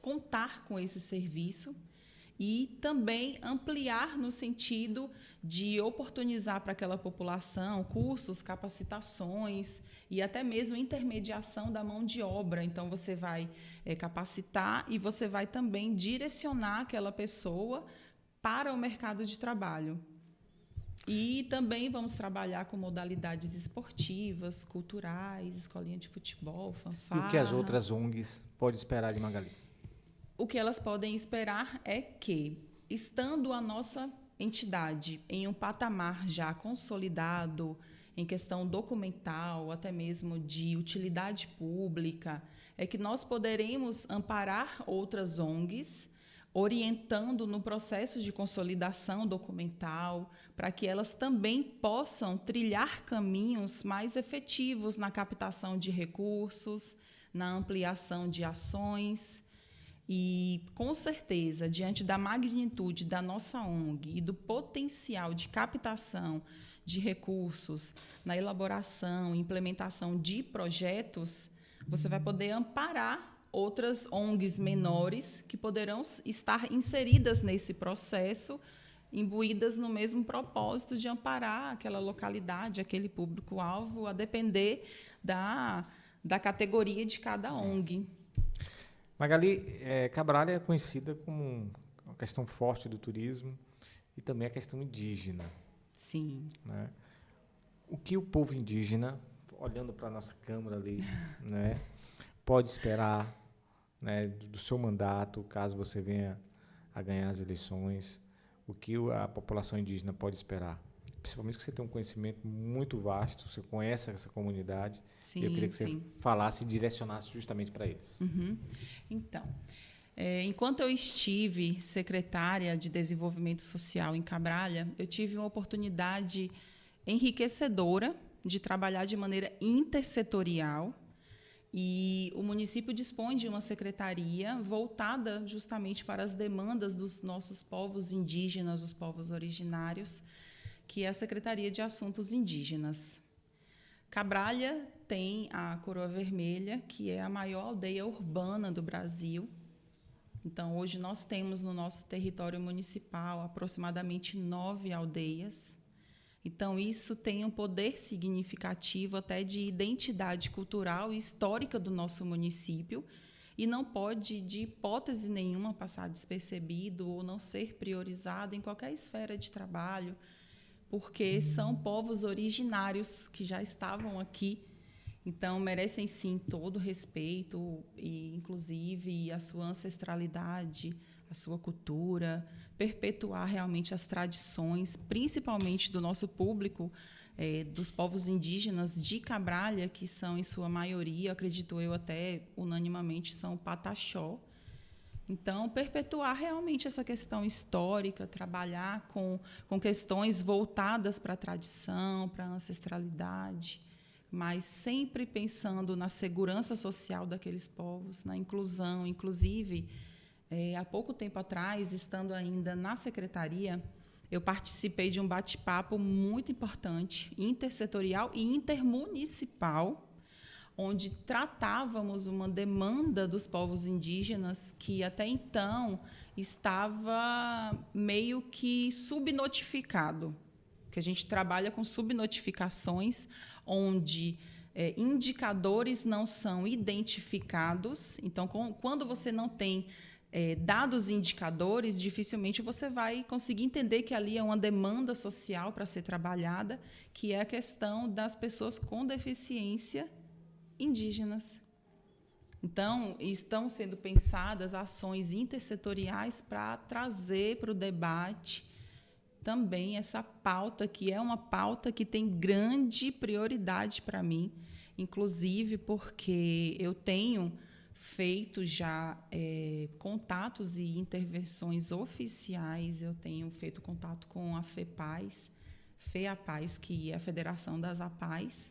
contar com esse serviço. e também ampliar no sentido de oportunizar para aquela população cursos, capacitações e até mesmo intermediação da mão de obra. Então, você vai capacitar e você vai também direcionar aquela pessoa para o mercado de trabalho. E também vamos trabalhar com modalidades esportivas, culturais, escolinha de futebol, fanfarra. E o que as outras ONGs podem esperar de Magali? O que elas podem esperar é que, estando a nossa entidade em um patamar já consolidado, em questão documental, até mesmo de utilidade pública, é que nós poderemos amparar outras ONGs, orientando no processo de consolidação documental, para que elas também possam trilhar caminhos mais efetivos na captação de recursos, na ampliação de ações. E, com certeza, diante da magnitude da nossa ONG e do potencial de captação de recursos na elaboração e implementação de projetos, você vai poder amparar outras ONGs menores que poderão estar inseridas nesse processo, imbuídas no mesmo propósito de amparar aquela localidade, aquele público-alvo, a depender da categoria de cada ONG. Magali, Cabral é conhecida como uma questão forte do turismo e também a questão indígena. Sim. Né? O que o povo indígena, olhando para a nossa Câmara ali, né, pode esperar, né, do seu mandato, caso você venha a ganhar as eleições, o que a população indígena pode esperar? Principalmente que você tem um conhecimento muito vasto, você conhece essa comunidade, Sim, e eu queria que sim. você falasse e direcionasse justamente para eles. Uhum. Então, enquanto eu estive secretária de Desenvolvimento Social em Cabralha, eu tive uma oportunidade enriquecedora de trabalhar de maneira intersetorial, e o município dispõe de uma secretaria voltada justamente para as demandas dos nossos povos indígenas, os povos originários, que é a Secretaria de Assuntos Indígenas. Cabralha tem a Coroa Vermelha, que é a maior aldeia urbana do Brasil. Então, hoje nós temos no nosso território municipal aproximadamente 9 aldeias. Então, isso tem um poder significativo até de identidade cultural e histórica do nosso município e não pode, de hipótese nenhuma, passar despercebido ou não ser priorizado em qualquer esfera de trabalho, porque são povos originários que já estavam aqui, então merecem sim todo o respeito e inclusive a sua ancestralidade, a sua cultura, perpetuar realmente as tradições, principalmente do nosso público, dos povos indígenas de Cabralha, que são em sua maioria, acredito eu até unanimamente, são Pataxó. Então, perpetuar realmente essa questão histórica, trabalhar com questões voltadas para a tradição, para a ancestralidade, mas sempre pensando na segurança social daqueles povos, na inclusão. Inclusive, há pouco tempo atrás, estando ainda na secretaria, eu participei de um bate-papo muito importante, intersetorial e intermunicipal, onde tratávamos uma demanda dos povos indígenas que até então estava meio que subnotificado, que a gente trabalha com subnotificações, onde indicadores não são identificados. Então, quando você não tem dados indicadores, dificilmente você vai conseguir entender que ali é uma demanda social para ser trabalhada, que é a questão das pessoas com deficiência indígenas. Então, estão sendo pensadas ações intersetoriais para trazer para o debate também essa pauta, que é uma pauta que tem grande prioridade para mim, inclusive porque eu tenho feito já contatos e intervenções oficiais, eu tenho feito contato com a FEPAS, que é a Federação das APAES,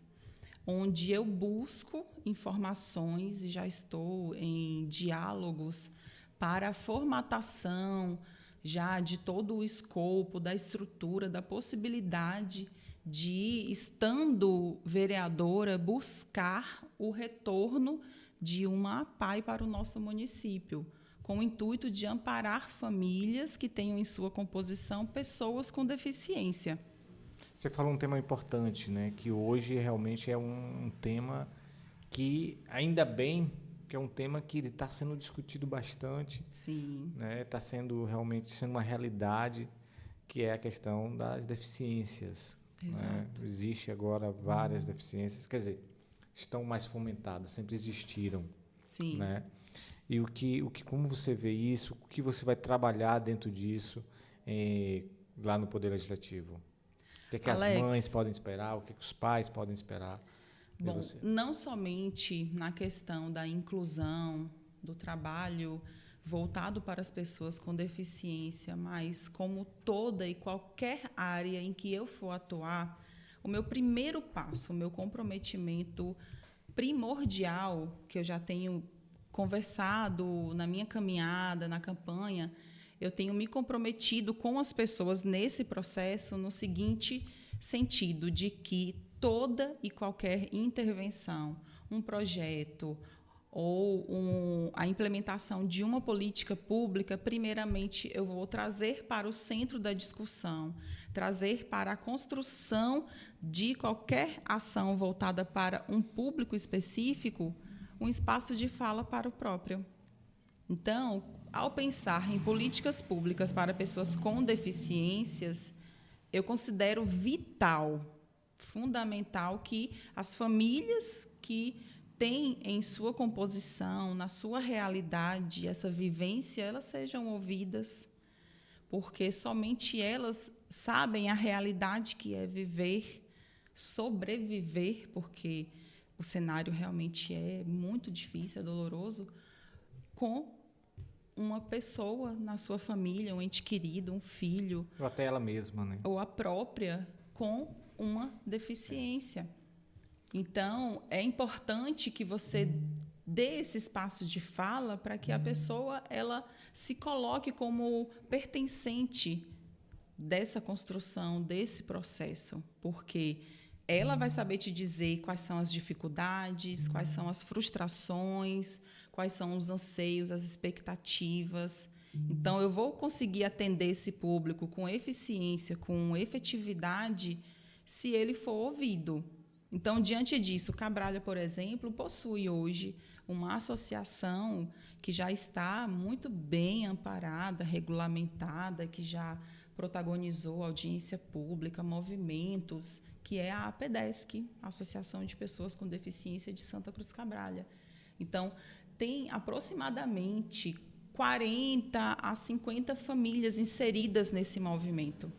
onde eu busco informações e já estou em diálogos para a formatação já de todo o escopo, da estrutura, da possibilidade de, estando vereadora, buscar o retorno de uma APAE para o nosso município, com o intuito de amparar famílias que tenham em sua composição pessoas com deficiência. Você falou um tema importante, né? Que hoje realmente é um tema que, ainda bem, que é um tema que está sendo discutido bastante. Sim. Né? Está realmente sendo uma realidade, que é a questão das deficiências. Né? Existe agora várias deficiências, quer dizer, estão mais fomentadas, sempre existiram. Sim. Né? E como você vê isso, o que você vai trabalhar dentro disso lá no Poder Legislativo? O que, é que as mães podem esperar, o que, é que os pais podem esperar? Bom, não somente na questão da inclusão, do trabalho voltado para as pessoas com deficiência, mas como toda e qualquer área em que eu for atuar, o meu primeiro passo, o meu comprometimento primordial, que eu já tenho conversado na minha caminhada, na campanha, eu tenho me comprometido com as pessoas nesse processo no seguinte sentido, de que toda e qualquer intervenção, um projeto ou a implementação de uma política pública, primeiramente eu vou trazer para o centro da discussão, trazer para a construção de qualquer ação voltada para um público específico, um espaço de fala para o próprio. Então, ao pensar em políticas públicas para pessoas com deficiências, eu considero vital, fundamental, que as famílias que têm em sua composição, na sua realidade, essa vivência, elas sejam ouvidas, porque somente elas sabem a realidade que é viver, sobreviver, porque o cenário realmente é muito difícil, é doloroso, com uma pessoa na sua família, um ente querido, um filho. Ou até ela mesma, né? Ou a própria, com uma deficiência. Então, é importante que você dê esse espaço de fala para que a pessoa ela se coloque como pertencente dessa construção, desse processo, porque ela vai saber te dizer quais são as dificuldades, quais são as frustrações, quais são os anseios, as expectativas. Então, eu vou conseguir atender esse público com eficiência, com efetividade, se ele for ouvido. Então, diante disso, Cabralha, por exemplo, possui hoje uma associação que já está muito bem amparada, regulamentada, que já protagonizou audiência pública, movimentos, que é a APDESC, Associação de Pessoas com Deficiência de Santa Cruz Cabralha. Então, tem aproximadamente 40 a 50 famílias inseridas nesse movimento.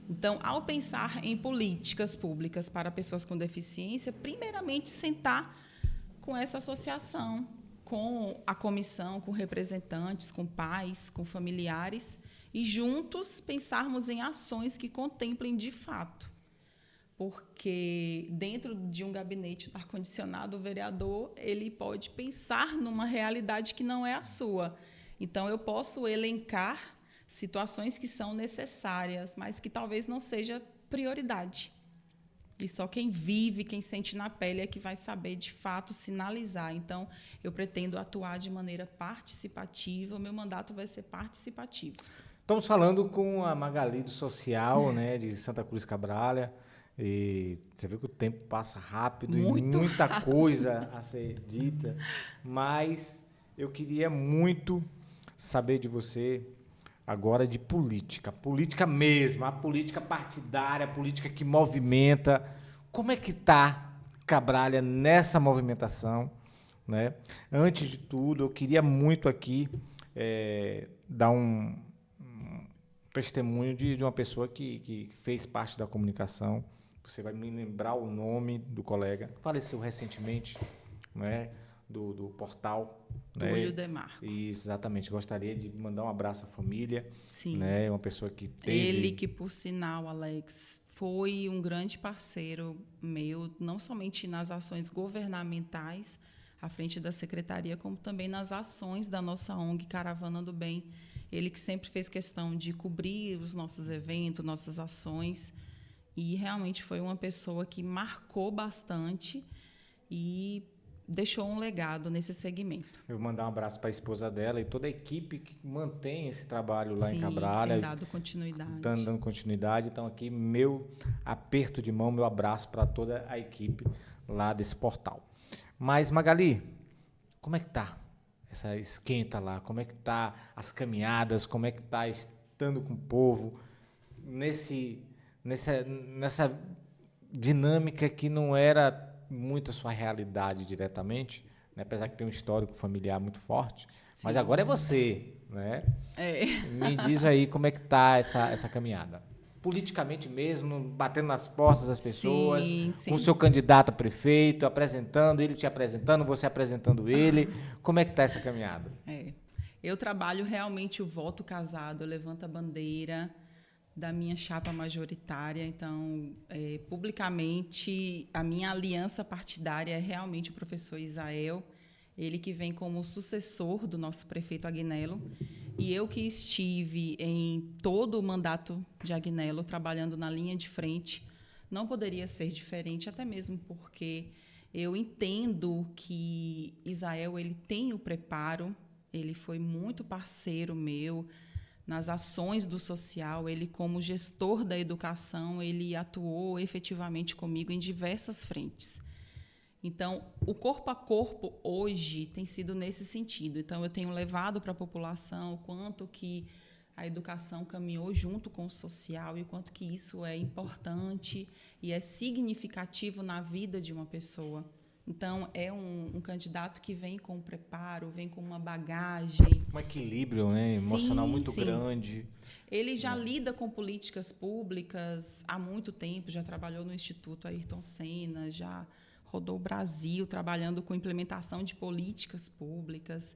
Então, ao pensar em políticas públicas para pessoas com deficiência, primeiramente sentar com essa associação, com a comissão, com representantes, com pais, com familiares, e juntos pensarmos em ações que contemplem de fato. Porque dentro de um gabinete ar-condicionado, o vereador ele pode pensar numa realidade que não é a sua. Então, eu posso elencar situações que são necessárias, mas que talvez não seja prioridade. E só quem vive, quem sente na pele é que vai saber, de fato, sinalizar. Então, eu pretendo atuar de maneira participativa, o meu mandato vai ser participativo. Estamos falando com a Magali do Social, né, de Santa Cruz Cabralha. E você vê que o tempo passa rápido Muito e muita rápido. coisa a ser dita, mas eu queria muito saber de você agora de política mesmo, a política partidária, a política que movimenta. Como é que está Cabralha nessa movimentação? Né? Antes de tudo, eu queria muito aqui dar um testemunho de uma pessoa que fez parte da comunicação. Você vai me lembrar o nome do colega, faleceu recentemente, né, do portal. Túlio Demarco. Exatamente, gostaria de mandar um abraço à família. Sim. Né, uma pessoa que teve... Ele que, por sinal, Alex, foi um grande parceiro meu, não somente nas ações governamentais, à frente da secretaria, como também nas ações da nossa ONG Caravana do Bem. Ele que sempre fez questão de cobrir os nossos eventos, nossas ações, e realmente foi uma pessoa que marcou bastante e deixou um legado nesse segmento. Eu vou mandar um abraço para a esposa dela e toda a equipe que mantém esse trabalho lá Sim, em Cabralha. tem dado continuidade. Dando continuidade. Então, aqui, meu aperto de mão, meu abraço para toda a equipe lá desse portal. Mas, Magali, como é que tá essa esquenta lá? Como é que tá as caminhadas? Como é que tá estando com o povo nessa dinâmica que não era muito a sua realidade diretamente, né? Apesar que tem um histórico familiar muito forte, Sim. mas agora é você, né? É. Me diz aí como é que tá essa caminhada. Politicamente mesmo, batendo nas portas das pessoas, Sim. com o seu candidato a prefeito, apresentando, ele te apresentando, você apresentando ele. Como é que tá essa caminhada? Eu trabalho realmente o voto casado, eu levanto a bandeira da minha chapa majoritária. Então, publicamente, a minha aliança partidária é realmente o professor Isael, ele que vem como sucessor do nosso prefeito Agnello, e eu que estive em todo o mandato de Agnello trabalhando na linha de frente, não poderia ser diferente, até mesmo porque eu entendo que Isael ele tem o preparo, ele foi muito parceiro meu nas ações do social, ele como gestor da educação, ele atuou efetivamente comigo em diversas frentes. Então, o corpo a corpo hoje tem sido nesse sentido. Então, eu tenho levado para a população o quanto que a educação caminhou junto com o social e o quanto que isso é importante e é significativo na vida de uma pessoa. Então, é um candidato que vem com preparo, vem com uma bagagem. Um equilíbrio, né, emocional muito grande. Ele já lida com políticas públicas há muito tempo, já trabalhou no Instituto Ayrton Senna, já rodou o Brasil trabalhando com implementação de políticas públicas.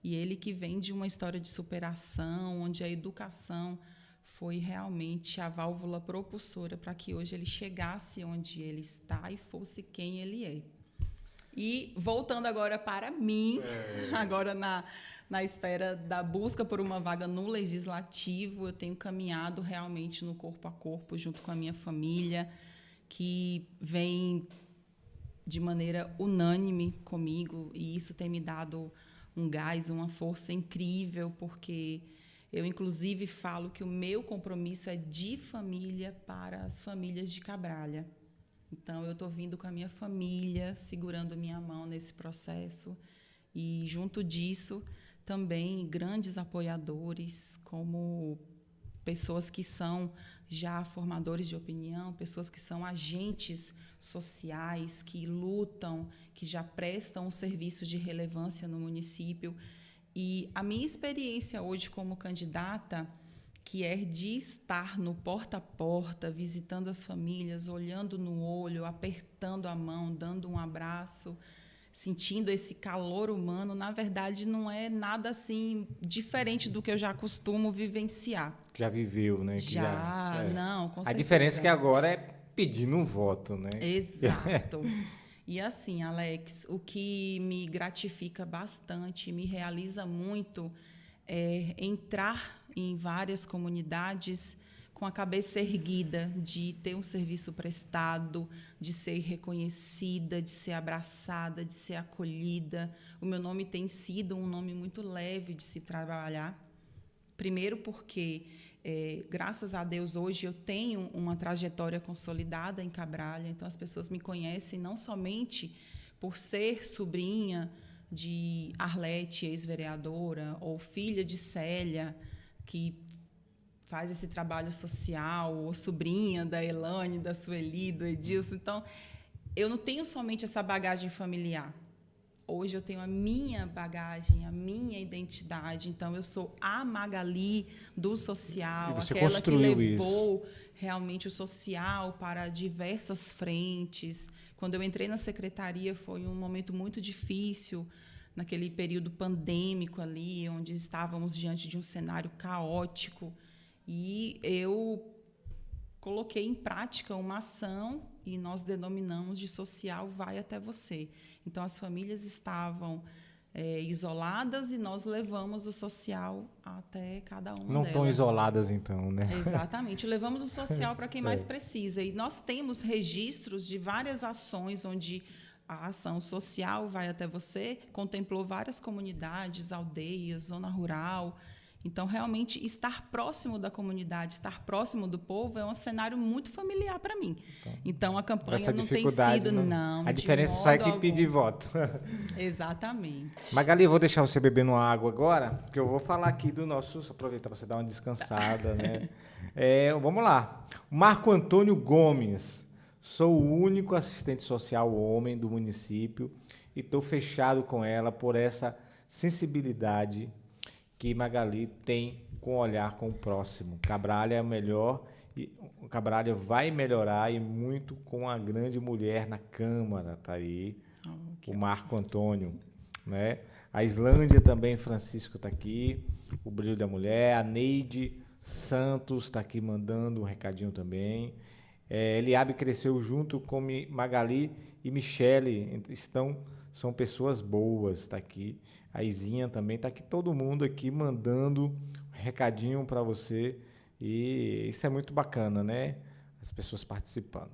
E ele que vem de uma história de superação, onde a educação foi realmente a válvula propulsora para que hoje ele chegasse onde ele está e fosse quem ele é. E voltando agora para mim, agora na esfera da busca por uma vaga no Legislativo, eu tenho caminhado realmente no corpo a corpo, junto com a minha família, que vem de maneira unânime comigo, e isso tem me dado um gás, uma força incrível, porque eu, inclusive, falo que o meu compromisso é de família para as famílias de Cabralha. Então, eu estou vindo com a minha família, segurando minha mão nesse processo. E, junto disso, também grandes apoiadores, como pessoas que são já formadores de opinião, pessoas que são agentes sociais, que lutam, que já prestam um serviço de relevância no município. E a minha experiência hoje como candidata, que é de estar no porta a porta, visitando as famílias, olhando no olho, apertando a mão, dando um abraço, sentindo esse calor humano, na verdade, não é nada assim diferente do que eu já costumo vivenciar. Já viveu, né? Não, com certeza. A diferença é que agora é pedindo um voto, né? Exato. E assim, Alex, o que me gratifica bastante, me realiza muito, é entrar em várias comunidades com a cabeça erguida, de ter um serviço prestado, de ser reconhecida, de ser abraçada, de ser acolhida. O meu nome tem sido um nome muito leve de se trabalhar. Primeiro porque, graças a Deus, hoje eu tenho uma trajetória consolidada em Cabralha, então as pessoas me conhecem não somente por ser sobrinha de Arlete, ex-vereadora, ou filha de Célia, que faz esse trabalho social, ou sobrinha da Elane, da Sueli, do Edilson. Então, eu não tenho somente essa bagagem familiar. Hoje eu tenho a minha bagagem, a minha identidade. Então, eu sou a Magali do social, aquela que levou realmente o social para diversas frentes. Quando eu entrei na secretaria, foi um momento muito difícil, naquele período pandêmico ali, onde estávamos diante de um cenário caótico. E eu coloquei em prática uma ação e nós denominamos de social Vai Até Você. Então, as famílias estavam isoladas e nós levamos o social até cada uma delas. Não tão isoladas, então, né? Exatamente. Levamos o social para quem mais precisa. E nós temos registros de várias ações onde a ação social vai até você, contemplou várias comunidades, aldeias, zona rural. Então, realmente, estar próximo da comunidade, estar próximo do povo é um cenário muito familiar para mim. Então, a campanha não tem sido, não, a diferença só é que algum. pedir voto. Exatamente. Magali, eu vou deixar você bebendo uma água agora, porque eu vou falar aqui do nosso... Aproveitar para você dar uma descansada, né? Vamos lá. Marco Antônio Gomes. Sou o único assistente social homem do município e estou fechado com ela por essa sensibilidade que Magali tem com olhar com o próximo. Cabralha é o melhor, e o Cabralha vai melhorar e muito com a grande mulher na Câmara, tá aí, o Marco Antônio, né? A Islândia também, Francisco está aqui, o Brilho da Mulher, a Neide Santos está aqui mandando um recadinho também. Eliabe cresceu junto com Magali e Michele, são pessoas boas, está aqui. A Izinha também está aqui, todo mundo aqui mandando um recadinho para você. E isso é muito bacana, né? As pessoas participando.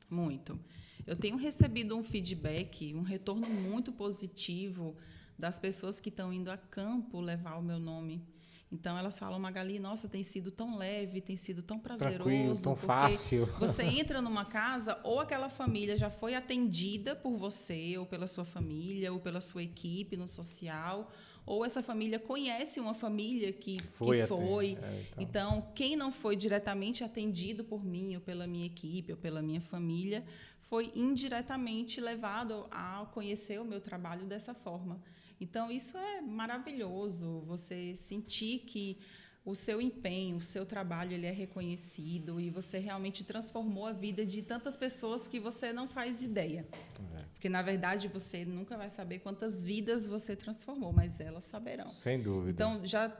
Muito. Eu tenho recebido um feedback, um retorno muito positivo das pessoas que estão indo a campo levar o meu nome. Então, elas falam, Magali, nossa, tem sido tão leve, tem sido tão prazeroso. Tranquilo, tão fácil. Você entra numa casa, ou aquela família já foi atendida por você, ou pela sua família, ou pela sua equipe no social, ou essa família conhece uma família que foi. Então, quem não foi diretamente atendido por mim, ou pela minha equipe, ou pela minha família, foi indiretamente levado a conhecer o meu trabalho dessa forma. Então, isso é maravilhoso, você sentir que o seu empenho, o seu trabalho ele é reconhecido e você realmente transformou a vida de tantas pessoas que você não faz ideia. Porque, na verdade, você nunca vai saber quantas vidas você transformou, mas elas saberão. Sem dúvida. Então, já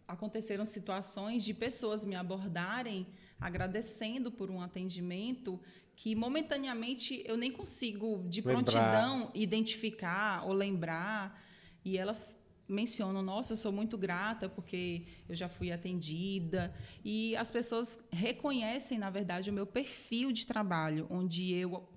aconteceram situações de pessoas me abordarem agradecendo por um atendimento que, momentaneamente, eu nem consigo, de prontidão, identificar ou lembrar. E elas mencionam, nossa, eu sou muito grata porque eu já fui atendida. E as pessoas reconhecem, na verdade, o meu perfil de trabalho, onde eu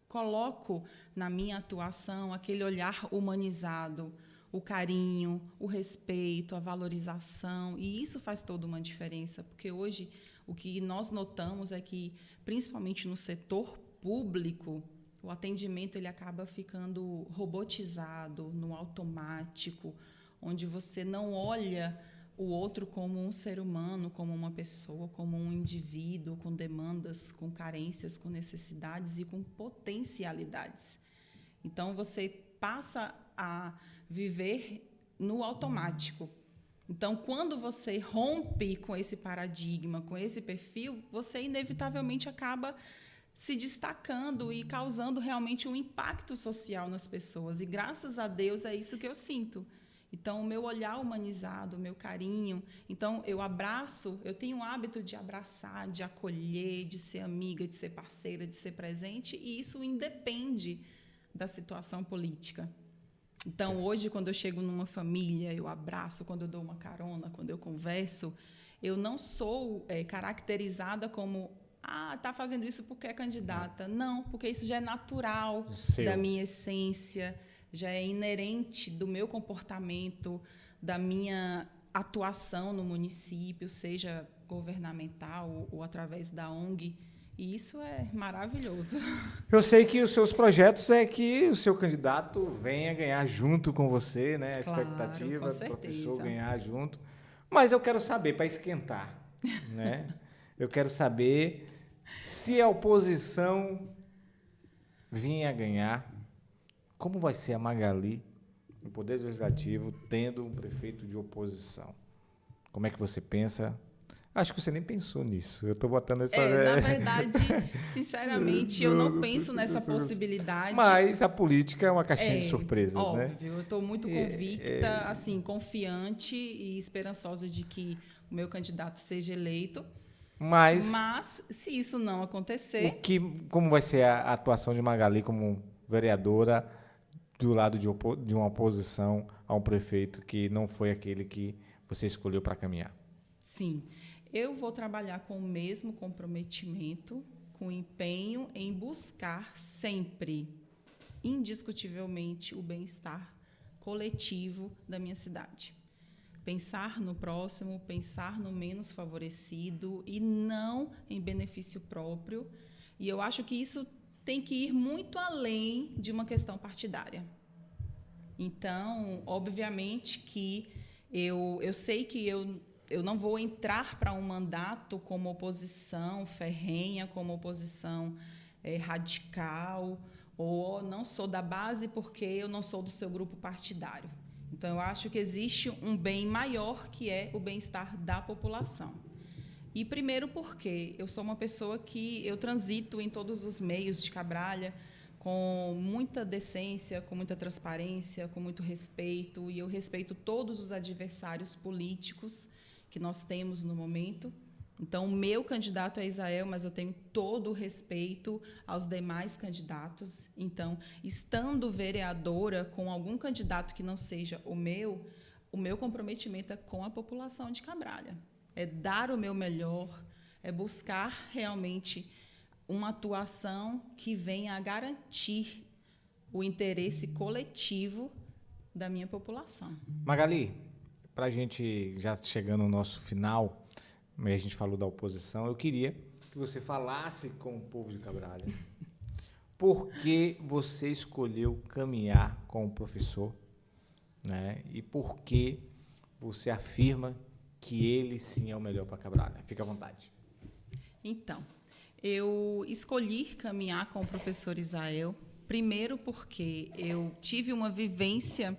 coloco na minha atuação aquele olhar humanizado, o carinho, o respeito, a valorização. E isso faz toda uma diferença, porque hoje o que nós notamos é que, principalmente no setor público, o atendimento ele acaba ficando robotizado, no automático, onde você não olha o outro como um ser humano, como uma pessoa, como um indivíduo com demandas, com carências, com necessidades e com potencialidades. Então, você passa a viver no automático. Então, quando você rompe com esse paradigma, com esse perfil, você inevitavelmente acaba se destacando e causando realmente um impacto social nas pessoas. E, graças a Deus, é isso que eu sinto. Então, o meu olhar humanizado, o meu carinho. Então, eu abraço, eu tenho o hábito de abraçar, de acolher, de ser amiga, de ser parceira, de ser presente, e isso independe da situação política. Então, hoje, quando eu chego numa família, eu abraço, quando eu dou uma carona, quando eu converso, eu não sou caracterizada como está fazendo isso porque é candidata. Não, porque isso já é natural da minha essência, já é inerente do meu comportamento, da minha atuação no município, seja governamental ou através da ONG. E isso é maravilhoso. Eu sei que os seus projetos é que o seu candidato venha ganhar junto com você, né? A expectativa do professor ganhar junto. Mas eu quero saber, para esquentar, né? Eu quero saber se a oposição vinha ganhar, como vai ser a Magali no Poder Legislativo tendo um prefeito de oposição? Como é que você pensa? Acho que você nem pensou nisso. Eu estou botando essa... Na verdade, sinceramente, eu não penso nessa possibilidade. Mas a política é uma caixinha de surpresas, óbvio, né? Óbvio, eu estou muito convicta, assim, confiante e esperançosa de que o meu candidato seja eleito. Mas se isso não acontecer... Como vai ser a atuação de Magali como vereadora do lado de uma oposição a um prefeito que não foi aquele que você escolheu para caminhar? Sim. Eu vou trabalhar com o mesmo comprometimento, com empenho em buscar sempre indiscutivelmente o bem-estar coletivo da minha cidade. Pensar no próximo, pensar no menos favorecido e não em benefício próprio. E eu acho que isso tem que ir muito além de uma questão partidária. Então, obviamente que eu sei que eu não vou entrar para um mandato como oposição ferrenha, como oposição radical, ou não sou da base porque eu não sou do seu grupo partidário. Então, eu acho que existe um bem maior, que é o bem-estar da população. E, primeiro, porque eu sou uma pessoa que eu transito em todos os meios de Cabralha com muita decência, com muita transparência, com muito respeito, e eu respeito todos os adversários políticos que nós temos no momento. Então, o meu candidato é Isael, mas eu tenho todo o respeito aos demais candidatos. Então, estando vereadora com algum candidato que não seja o meu comprometimento é com a população de Cabralha. É dar o meu melhor, é buscar realmente uma atuação que venha a garantir o interesse coletivo da minha população. Magali, para a gente já chegando no nosso final, a gente falou da oposição, eu queria que você falasse com o povo de Cabralha. Por que você escolheu caminhar com o professor, né? E por que você afirma que ele sim é o melhor para Cabralha? Fica à vontade. Então, eu escolhi caminhar com o professor Isael, primeiro porque eu tive uma vivência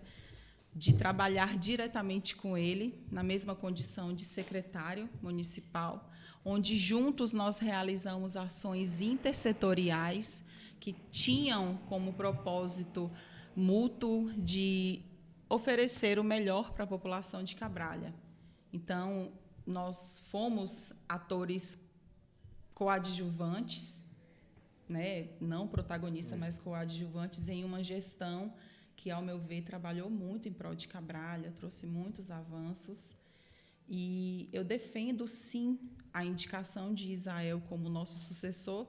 de trabalhar diretamente com ele, na mesma condição de secretário municipal, onde juntos nós realizamos ações intersetoriais que tinham como propósito mútuo de oferecer o melhor para a população de Cabralha. Então, nós fomos atores coadjuvantes, né? Não protagonistas, mas coadjuvantes em uma gestão que, ao meu ver, trabalhou muito em prol de Cabralha, trouxe muitos avanços. E eu defendo, sim, a indicação de Isael como nosso sucessor,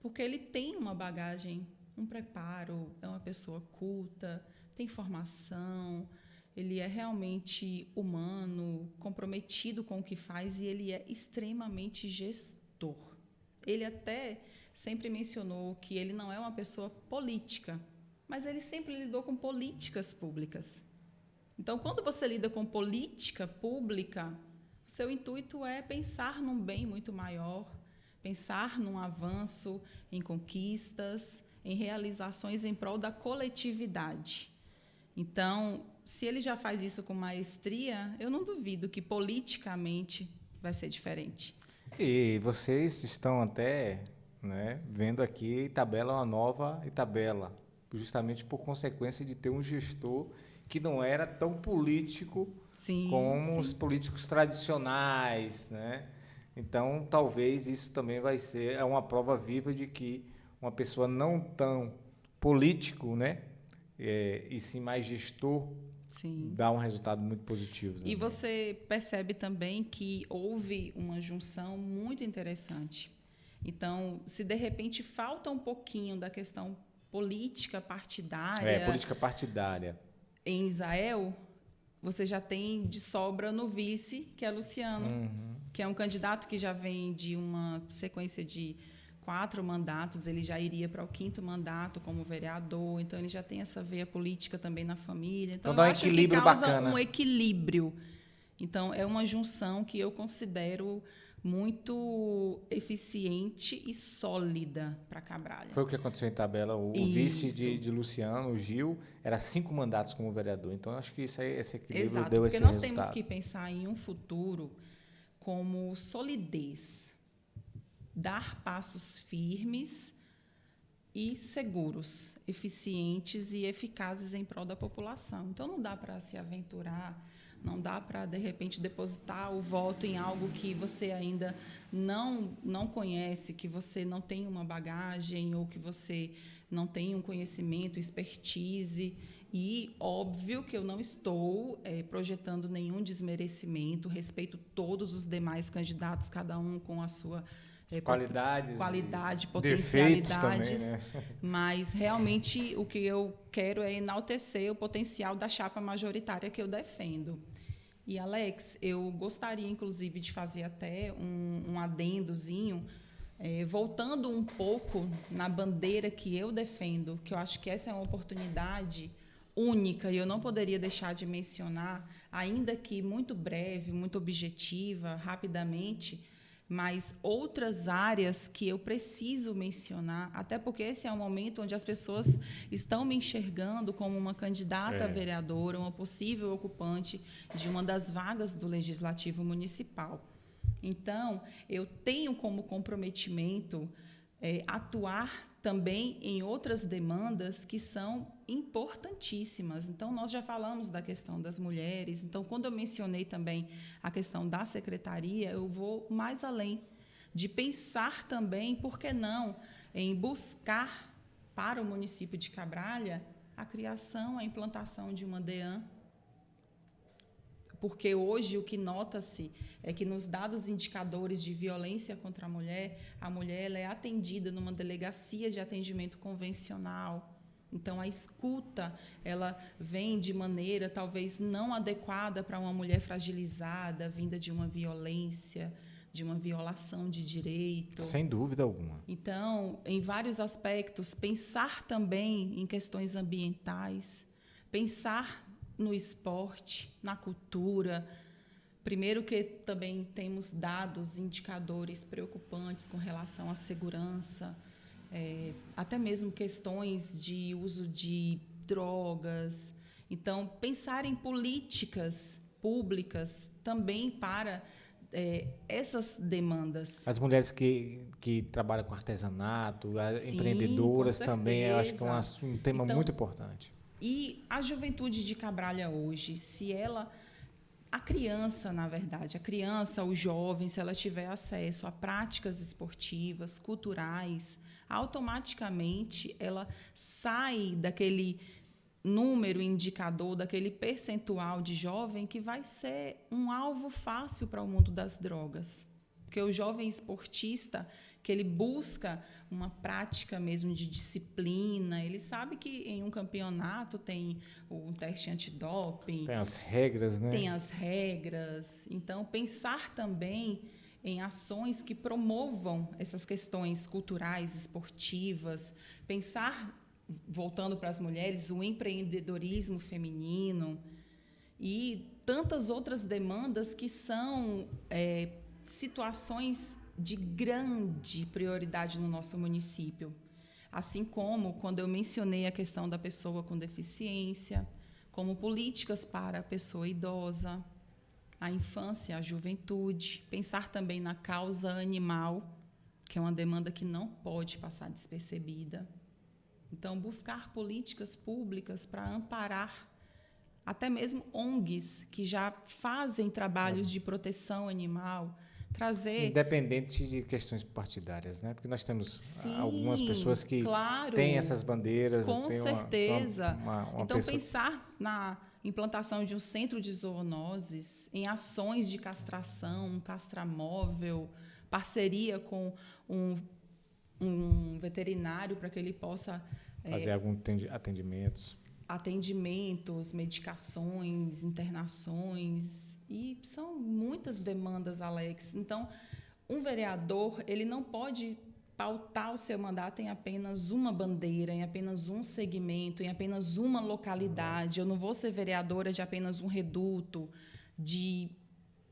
porque ele tem uma bagagem, um preparo, é uma pessoa culta, tem formação, ele é realmente humano, comprometido com o que faz, e ele é extremamente gestor. Ele até sempre mencionou que ele não é uma pessoa política, mas ele sempre lidou com políticas públicas. Então, quando você lida com política pública, o seu intuito é pensar num bem muito maior, pensar num avanço, em conquistas, em realizações em prol da coletividade. Então, se ele já faz isso com maestria, eu não duvido que politicamente vai ser diferente. E vocês estão até, né, vendo aqui Itabela uma nova Itabela, justamente por consequência de ter um gestor que não era tão político como os políticos tradicionais, né? Então, talvez isso também vai ser uma prova viva de que uma pessoa não tão político, né, e sim mais gestor, dá um resultado muito positivo. E você percebe também que houve uma junção muito interessante. Então, se de repente falta um pouquinho da questão política partidária... política partidária. Em Isael, você já tem de sobra no vice, que é Luciano, que é um candidato que já vem de uma sequência de 4 mandatos, ele já iria para o 5º mandato como vereador, então ele já tem essa veia política também na família. Então dá um equilíbrio bacana. Um equilíbrio. Então, é uma junção que eu considero muito eficiente e sólida para Cabralha. Foi o que aconteceu em Itabela. O vice de Luciano, o Gil, era 5 mandatos como vereador. Então, acho que esse equilíbrio deu esse resultado. Porque nós temos que pensar em um futuro como solidez, dar passos firmes e seguros, eficientes e eficazes em prol da população. Então, não dá para se aventurar, não dá para, de repente, depositar o voto em algo que você ainda não conhece, que você não tem uma bagagem ou que você não tem um conhecimento, expertise. E, óbvio, que eu não estou projetando nenhum desmerecimento, respeito todos os demais candidatos, cada um com a sua Qualidade, potencialidades, também, né? Mas realmente o que eu quero é enaltecer o potencial da chapa majoritária que eu defendo. E, Alex, eu gostaria, inclusive, de fazer até um adendozinho, voltando um pouco na bandeira que eu defendo, que eu acho que essa é uma oportunidade única e eu não poderia deixar de mencionar, ainda que muito breve, muito objetiva, rapidamente, mas outras áreas que eu preciso mencionar, até porque esse é um momento onde as pessoas estão me enxergando como uma candidata a vereadora, uma possível ocupante de uma das vagas do Legislativo Municipal. Então, eu tenho como comprometimento atuar também em outras demandas que são importantíssimas. Então, nós já falamos da questão das mulheres. Então, quando eu mencionei também a questão da secretaria, eu vou mais além de pensar também, por que não, em buscar para o município de Cabralha a criação, a implantação de uma DEAN, porque hoje o que nota-se é que nos dados indicadores de violência contra a mulher ela é atendida numa delegacia de atendimento convencional. Então, a escuta ela vem de maneira talvez não adequada para uma mulher fragilizada, vinda de uma violência, de uma violação de direito. Sem dúvida alguma. Então, em vários aspectos, pensar também em questões ambientais, pensar no esporte, na cultura. Primeiro que também temos dados, indicadores preocupantes com relação à segurança, até mesmo questões de uso de drogas. Então, pensar em políticas públicas também para essas demandas. As mulheres que trabalham com artesanato, as Sim, empreendedoras também, eu acho que é um tema então, muito importante. E a juventude de Cabralha hoje, se ela... A criança, na verdade, o jovem, se ela tiver acesso a práticas esportivas, culturais, automaticamente ela sai daquele número indicador, daquele percentual de jovem que vai ser um alvo fácil para o mundo das drogas. Porque o jovem esportista, que ele busca uma prática mesmo de disciplina, ele sabe que em um campeonato tem o teste antidoping. Tem as regras, né? Tem as regras. Então, pensar também em ações que promovam essas questões culturais, esportivas, pensar, voltando para as mulheres, o empreendedorismo feminino e tantas outras demandas que são situações de grande prioridade no nosso município. Assim como quando eu mencionei a questão da pessoa com deficiência, como políticas para a pessoa idosa, a infância, a juventude, pensar também na causa animal, que é uma demanda que não pode passar despercebida. Então, buscar políticas públicas para amparar até mesmo ONGs que já fazem trabalhos de proteção animal, trazer... Independente de questões partidárias, né? Porque nós temos algumas pessoas que claro, têm essas bandeiras. Com certeza. Então, pessoa... pensar na implantação de um centro de zoonoses, em ações de castração, um castramóvel, parceria com um veterinário para que ele possa... fazer alguns atendimentos, medicações, internações, e são muitas demandas, Alex. Então, um vereador, ele não pode pautar o seu mandato em apenas uma bandeira, em apenas um segmento, em apenas uma localidade. Eu não vou ser vereadora de apenas um reduto,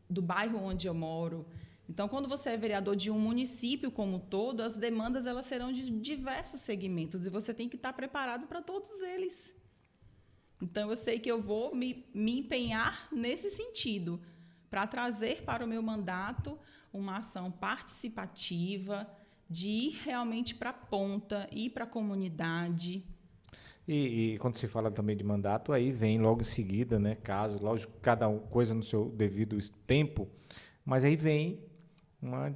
do bairro onde eu moro. Então, quando você é vereador de um município como um todo, as demandas elas serão de diversos segmentos e você tem que estar preparado para todos eles. Então, eu sei que eu vou me empenhar nesse sentido, para trazer para o meu mandato uma ação participativa, de ir realmente para a ponta, ir para a comunidade. E quando se fala também de mandato, aí vem logo em seguida, né, caso, lógico, cada coisa no seu devido tempo, mas aí vem um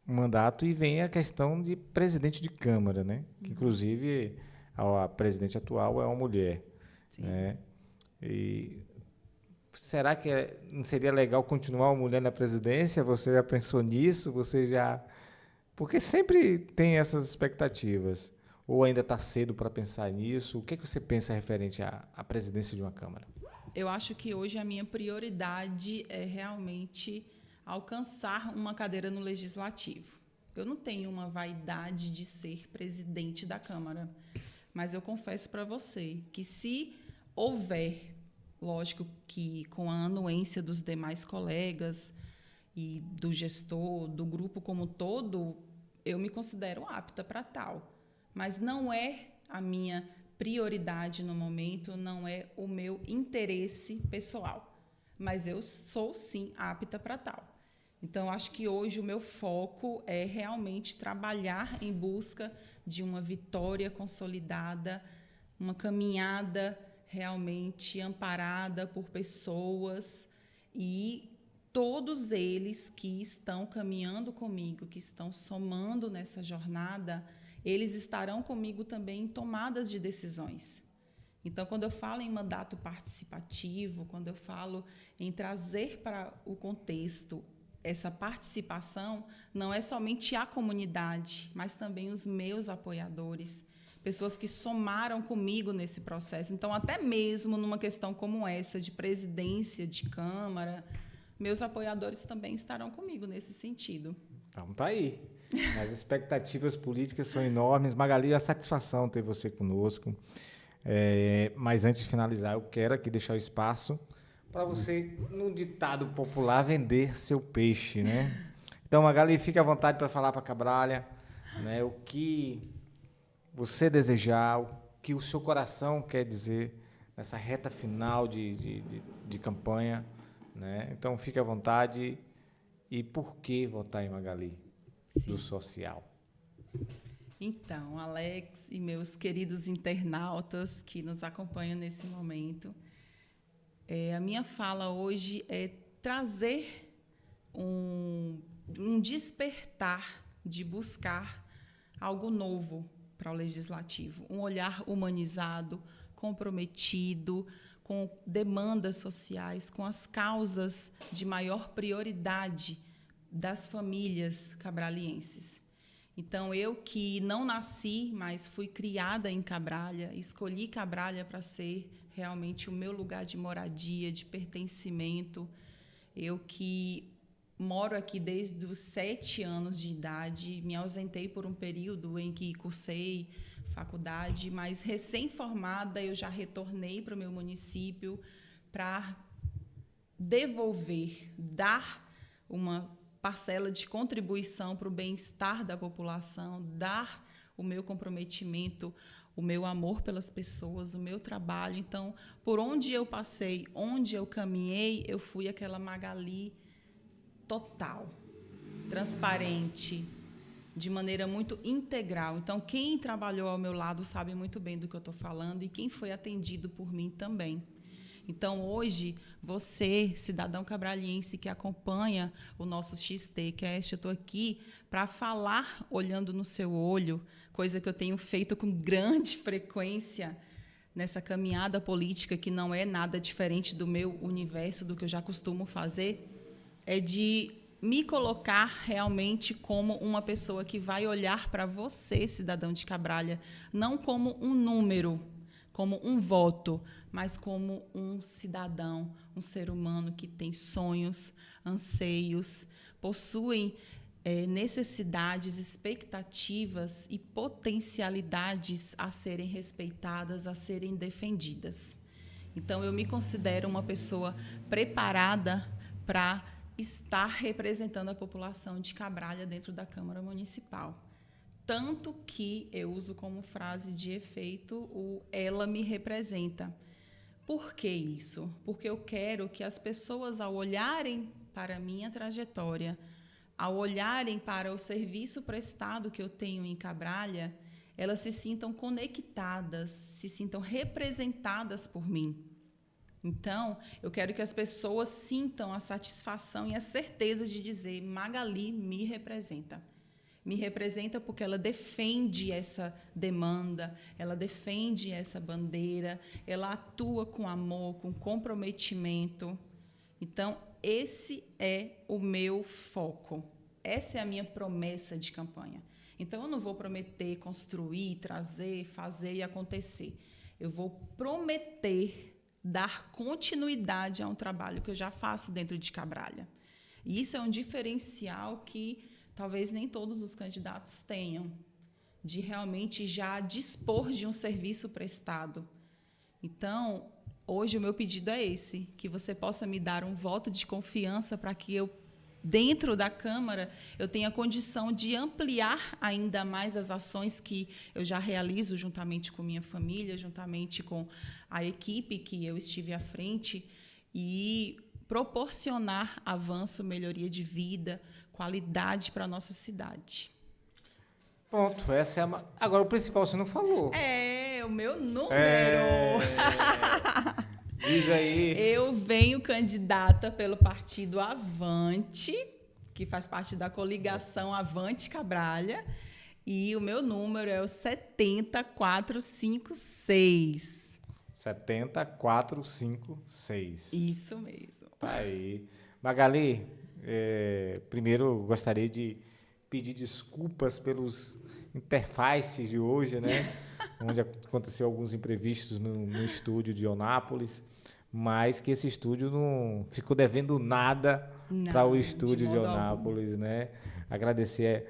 mandato e vem a questão de presidente de Câmara, né? Que, inclusive, a presidente atual é uma mulher. Sim. Né? E será que não seria legal continuar uma mulher na presidência? Você já pensou nisso? Você já... Porque sempre tem essas expectativas. Ou ainda está cedo para pensar nisso? O que você pensa referente à presidência de uma Câmara? Eu acho que hoje a minha prioridade é realmente alcançar uma cadeira no Legislativo. Eu não tenho uma vaidade de ser presidente da Câmara, mas eu confesso para você que se houver, lógico que com a anuência dos demais colegas e do gestor, do grupo como todo, eu me considero apta para tal. Mas não é a minha prioridade no momento, não é o meu interesse pessoal. Mas eu sou, sim, apta para tal. Então, acho que hoje o meu foco é realmente trabalhar em busca de uma vitória consolidada, uma caminhada realmente amparada por pessoas e todos eles que estão caminhando comigo, que estão somando nessa jornada, eles estarão comigo também em tomadas de decisões. Então, quando eu falo em mandato participativo, quando eu falo em trazer para o contexto essa participação, não é somente a comunidade, mas também os meus apoiadores, pessoas que somaram comigo nesse processo. Então, até mesmo numa questão como essa, de presidência de Câmara, meus apoiadores também estarão comigo nesse sentido. Então, tá aí. As expectativas políticas são enormes. Magali, é a satisfação ter você conosco. Mas antes de finalizar, eu quero aqui deixar o espaço para você, no ditado popular, vender seu peixe, né? Então, Magali, fique à vontade para falar para a Cabralha, né, o que você desejar, o que o seu coração quer dizer nessa reta final de campanha, né? Então, fique à vontade. E por que votar em Magali? Sim. Do social. Então, Alex e meus queridos internautas que nos acompanham nesse momento, a minha fala hoje é trazer um despertar de buscar algo novo para o Legislativo, um olhar humanizado, comprometido, com demandas sociais, com as causas de maior prioridade das famílias cabralienses. Então, eu que não nasci, mas fui criada em Cabralha, escolhi Cabralha para ser realmente o meu lugar de moradia, de pertencimento. Eu que moro aqui desde os 7 anos de idade, me ausentei por um período em que cursei faculdade, mas recém-formada eu já retornei para o meu município para devolver, dar uma parcela de contribuição para o bem-estar da população, dar o meu comprometimento, o meu amor pelas pessoas, o meu trabalho. Então, por onde eu passei, onde eu caminhei, eu fui aquela Magali total, transparente, de maneira muito integral. Então, quem trabalhou ao meu lado sabe muito bem do que eu estou falando e quem foi atendido por mim também. Então, hoje, você, cidadão cabraliense que acompanha o nosso XTcast, eu estou aqui para falar olhando no seu olho, coisa que eu tenho feito com grande frequência nessa caminhada política, que não é nada diferente do meu universo, do que eu já costumo fazer, é de me colocar realmente como uma pessoa que vai olhar para você, cidadão de Cabralha, não como um número, como um voto, mas como um cidadão, um ser humano que tem sonhos, anseios, possuem necessidades, expectativas e potencialidades a serem respeitadas, a serem defendidas. Então, eu me considero uma pessoa preparada para estar representando a população de Cabralha dentro da Câmara Municipal. Tanto que eu uso como frase de efeito o "ela me representa". Por que isso? Porque eu quero que as pessoas, ao olharem para a minha trajetória, ao olharem para o serviço prestado que eu tenho em Cabralha, elas se sintam conectadas, se sintam representadas por mim. Então, eu quero que as pessoas sintam a satisfação e a certeza de dizer: Magali me representa. Me representa porque ela defende essa demanda, ela defende essa bandeira, ela atua com amor, com comprometimento. Então, esse é o meu foco. Essa é a minha promessa de campanha. Então, eu não vou prometer construir, trazer, fazer e acontecer. Eu vou prometer dar continuidade a um trabalho que eu já faço dentro de Cabralha. E isso é um diferencial que talvez nem todos os candidatos tenham, de realmente já dispor de um serviço prestado. Então, hoje o meu pedido é esse, que você possa me dar um voto de confiança para que eu, dentro da Câmara, eu tenha condição de ampliar ainda mais as ações que eu já realizo juntamente com minha família, juntamente com a equipe que eu estive à frente, e proporcionar avanço, melhoria de vida, qualidade para a nossa cidade. Pronto, essa é a... Agora, o principal você não falou. É, o meu número. Diz aí. Eu venho candidata pelo partido Avante, que faz parte da coligação Avante Cabralha, e o meu número é o 70456. 70456. Isso mesmo. Tá aí. Magali, primeiro eu gostaria de pedir desculpas pelos interfaces de hoje, né? Onde aconteceu alguns imprevistos no estúdio de Onápolis, mas que esse estúdio não ficou devendo nada para o estúdio de Onápolis, né? Agradecer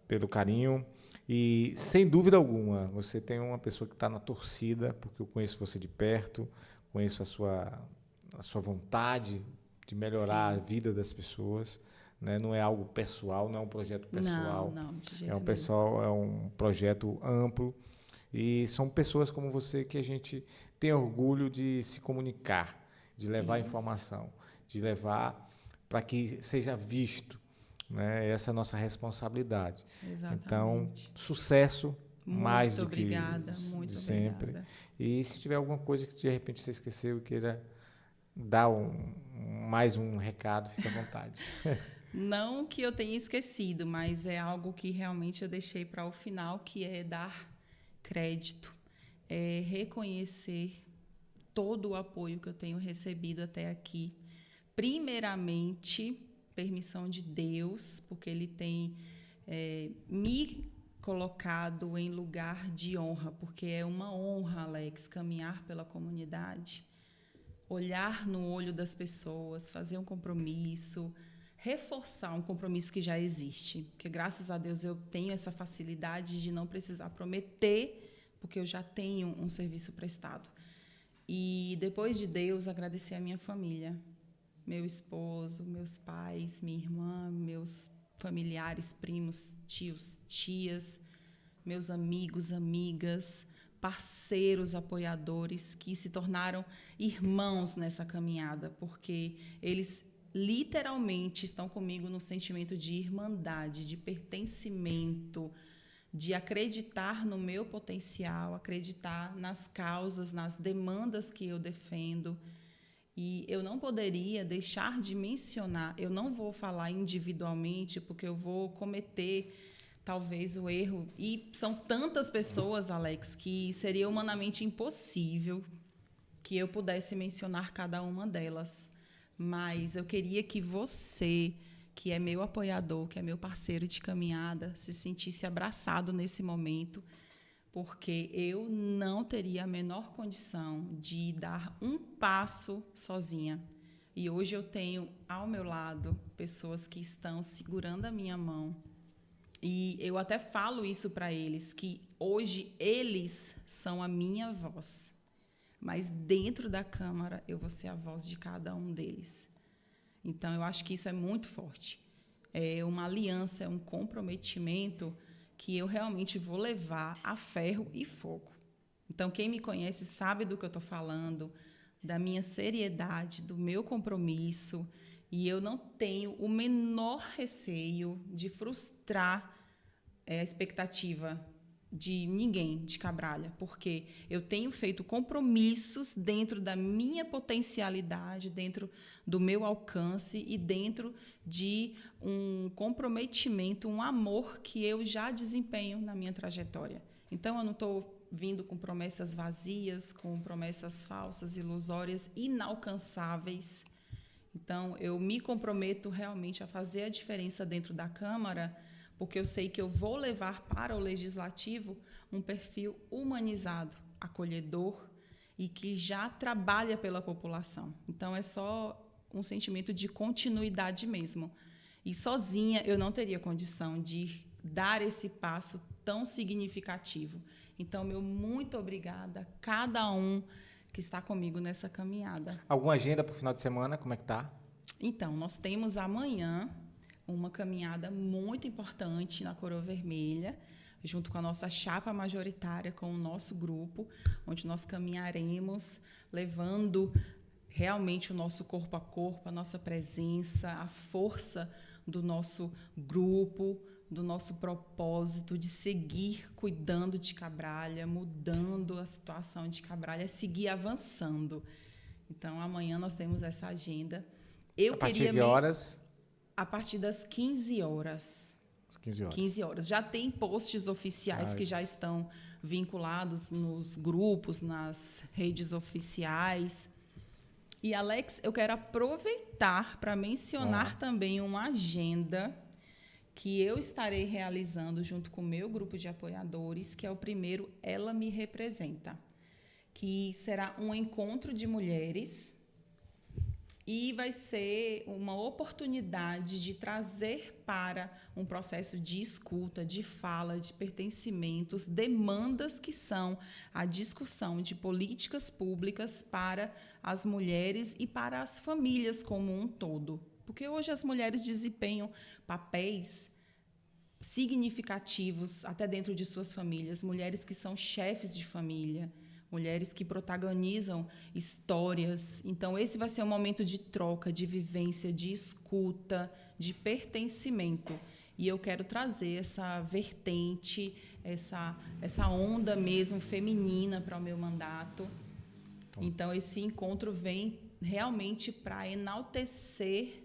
pelo carinho e, sem dúvida alguma, você tem uma pessoa que está na torcida, porque eu conheço você de perto, conheço a sua vontade de melhorar, sim, a vida das pessoas, né? Não é algo pessoal, não é um projeto pessoal. Não, de jeito nenhum. É um projeto amplo e são pessoas como você que a gente tem orgulho de se comunicar, de levar informação, de levar para que seja visto, né? Essa é a nossa responsabilidade. Exatamente. Então, sucesso, mais do que muito sempre. Obrigada. E se tiver alguma coisa que de repente você esqueceu e queira dar mais um recado, fique à vontade. Não que eu tenha esquecido, mas é algo que realmente eu deixei para o final, que é dar crédito, é reconhecer todo o apoio que eu tenho recebido até aqui. Primeiramente, permissão de Deus, porque Ele tem me colocado em lugar de honra, porque é uma honra, Alex, caminhar pela comunidade, olhar no olho das pessoas, fazer um compromisso, reforçar um compromisso que já existe, porque graças a Deus eu tenho essa facilidade de não precisar prometer, porque eu já tenho um serviço prestado. E depois de Deus, agradecer a minha família, meu esposo, meus pais, minha irmã, meus familiares, primos, tios, tias, meus amigos, amigas, parceiros, apoiadores que se tornaram irmãos nessa caminhada, porque eles literalmente estão comigo no sentimento de irmandade, de pertencimento, de acreditar no meu potencial, acreditar nas causas, nas demandas que eu defendo. E eu não poderia deixar de mencionar, eu não vou falar individualmente, porque eu vou cometer talvez o erro, e são tantas pessoas, Alex, que seria humanamente impossível que eu pudesse mencionar cada uma delas. Mas eu queria que você, que é meu apoiador, que é meu parceiro de caminhada, se sentisse abraçado nesse momento, porque eu não teria a menor condição de dar um passo sozinha. E hoje eu tenho ao meu lado pessoas que estão segurando a minha mão. E eu até falo isso para eles, que hoje eles são a minha voz. Mas dentro da Câmara eu vou ser a voz de cada um deles. Então, eu acho que isso é muito forte. É uma aliança, é um comprometimento que eu realmente vou levar a ferro e fogo. Então, quem me conhece sabe do que eu estou falando, da minha seriedade, do meu compromisso, e eu não tenho o menor receio de frustrar a expectativa de ninguém de Cabralha, porque eu tenho feito compromissos dentro da minha potencialidade, dentro do meu alcance e dentro de um comprometimento, um amor que eu já desempenho na minha trajetória. Então, eu não estou vindo com promessas vazias, com promessas falsas, ilusórias, inalcançáveis. Então, eu me comprometo realmente a fazer a diferença dentro da Câmara, porque eu sei que eu vou levar para o Legislativo um perfil humanizado, acolhedor e que já trabalha pela população. Então, é só um sentimento de continuidade mesmo. E sozinha eu não teria condição de dar esse passo tão significativo. Então, meu muito obrigada a cada um que está comigo nessa caminhada. Alguma agenda para o final de semana? Como é que tá? Então, nós temos amanhã uma caminhada muito importante na Coroa Vermelha, junto com a nossa chapa majoritária, com o nosso grupo, onde nós caminharemos levando realmente o nosso corpo a corpo, a nossa presença, a força do nosso grupo, do nosso propósito de seguir cuidando de Cabralha, mudando a situação de Cabralha, seguir avançando. Então, amanhã nós temos essa agenda. A partir de horas? A partir das 15 horas. Às 15 horas. 15 horas. Já tem posts oficiais que já estão vinculados nos grupos, nas redes oficiais. E, Alex, eu quero aproveitar para mencionar também uma agenda que eu estarei realizando junto com o meu grupo de apoiadores, que é o primeiro Ela Me Representa, que será um encontro de mulheres e vai ser uma oportunidade de trazer para um processo de escuta, de fala, de pertencimentos, demandas que são a discussão de políticas públicas para as mulheres e para as famílias como um todo. Porque hoje as mulheres desempenham papéis significativos até dentro de suas famílias, mulheres que são chefes de família, mulheres que protagonizam histórias. Então, esse vai ser um momento de troca, de vivência, de escuta, de pertencimento. E eu quero trazer essa vertente, essa onda mesmo feminina para o meu mandato. Então, esse encontro vem realmente para enaltecer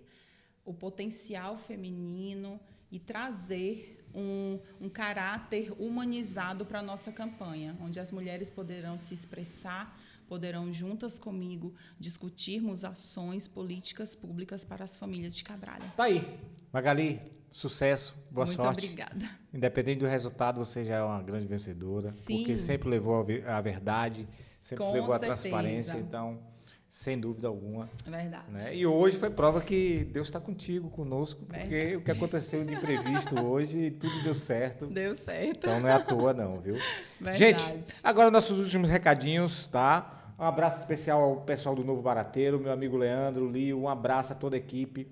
o potencial feminino e trazer um caráter humanizado para a nossa campanha, onde as mulheres poderão se expressar, poderão juntas comigo discutirmos ações, políticas públicas para as famílias de Cabralha. Tá aí. Magali, sucesso, boa sorte. Muito obrigada. Independente do resultado, você já é uma grande vencedora. Sim. Porque sempre levou a verdade, sempre levou a transparência. Então, sem dúvida alguma. É verdade. Né? E hoje foi prova que Deus está contigo, conosco, porque verdade. O que aconteceu de imprevisto hoje, tudo deu certo. Deu certo. Então não é à toa não, viu? Verdade. Gente, agora nossos últimos recadinhos, tá? Um abraço especial ao pessoal do Novo Barateiro, meu amigo Leandro, Lio, um abraço a toda a equipe.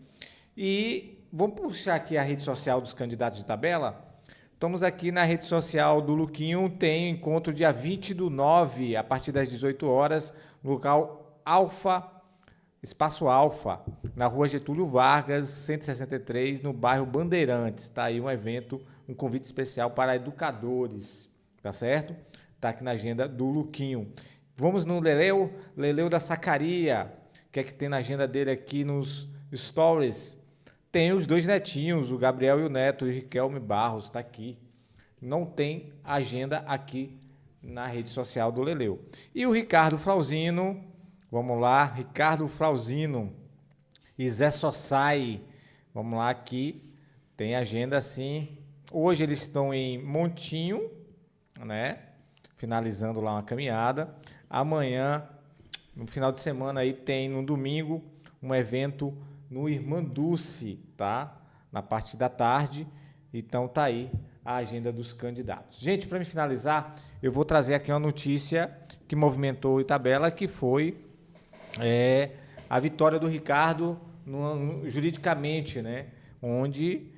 E vamos puxar aqui a rede social dos candidatos de tabela? Estamos aqui na rede social do Luquinho, tem encontro dia 20/9, a partir das 18 horas, no local Alfa, Espaço Alfa, na rua Getúlio Vargas, 163, no bairro Bandeirantes. Está aí um evento, um convite especial para educadores, tá certo? Está aqui na agenda do Luquinho. Vamos no Leleu da Sacaria. O que é que tem na agenda dele aqui nos stories? Tem os dois netinhos, o Gabriel e o Neto, o Riquelme Barros, está aqui. Não tem agenda aqui na rede social do Leleu. E o Ricardo Flauzino... Vamos lá, Ricardo Flauzino e Zé Sossai. Vamos lá, aqui tem agenda assim. Hoje eles estão em Montinho, né? Finalizando lá uma caminhada. Amanhã, no final de semana, aí tem no domingo um evento no Irmanduce, tá? Na parte da tarde. Então tá aí a agenda dos candidatos. Gente, para me finalizar, eu vou trazer aqui uma notícia que movimentou Itabela, que foi a vitória do Ricardo juridicamente, né? Onde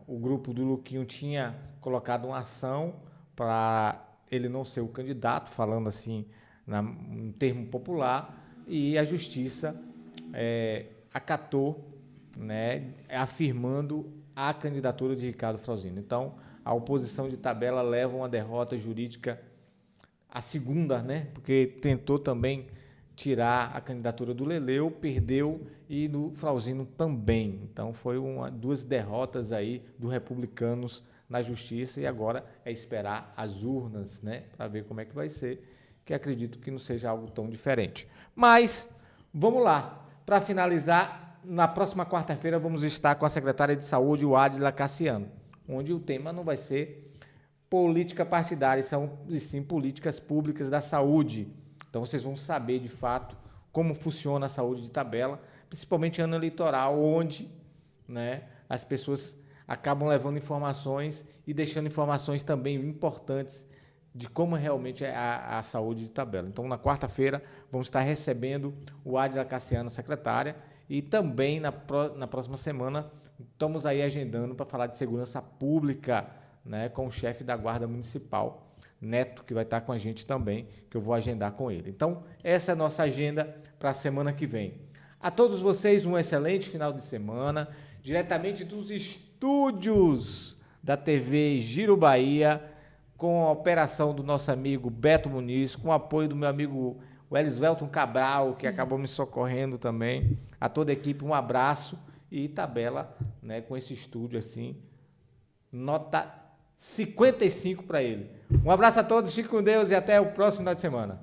o grupo do Luquinho tinha colocado uma ação para ele não ser o candidato, falando assim, num termo popular, e a justiça acatou né, afirmando a candidatura de Ricardo Frauzino. Então, a oposição de tabela leva uma derrota jurídica, a segunda, né, porque tentou também tirar a candidatura do Leleu, perdeu, e do Frauzino também. Então, foi duas derrotas aí do Republicanos na Justiça, e agora é esperar as urnas, né, para ver como é que vai ser, que acredito que não seja algo tão diferente. Mas, vamos lá. Para finalizar, na próxima quarta-feira vamos estar com a secretária de Saúde, o Adila Cassiano, onde o tema não vai ser política partidária, e sim políticas públicas da saúde. Então, vocês vão saber, de fato, como funciona a saúde de tabela, principalmente ano eleitoral, onde, né, as pessoas acabam levando informações e deixando informações também importantes de como realmente é a saúde de tabela. Então, na quarta-feira, vamos estar recebendo o Adila Cassiano, secretária, e também na próxima semana estamos aí agendando para falar de segurança pública, né, com o chefe da Guarda Municipal, Neto, que vai estar com a gente também, que eu vou agendar com ele. Então, essa é a nossa agenda para a semana que vem. A todos vocês, um excelente final de semana, diretamente dos estúdios da TV Giro Bahia, com a operação do nosso amigo Beto Muniz, com o apoio do meu amigo Elisvelton Cabral, que acabou me socorrendo também. A toda a equipe, um abraço, e tabela, né, com esse estúdio assim, nota 55 para ele. Um abraço a todos, fique com Deus e até o próximo final de semana.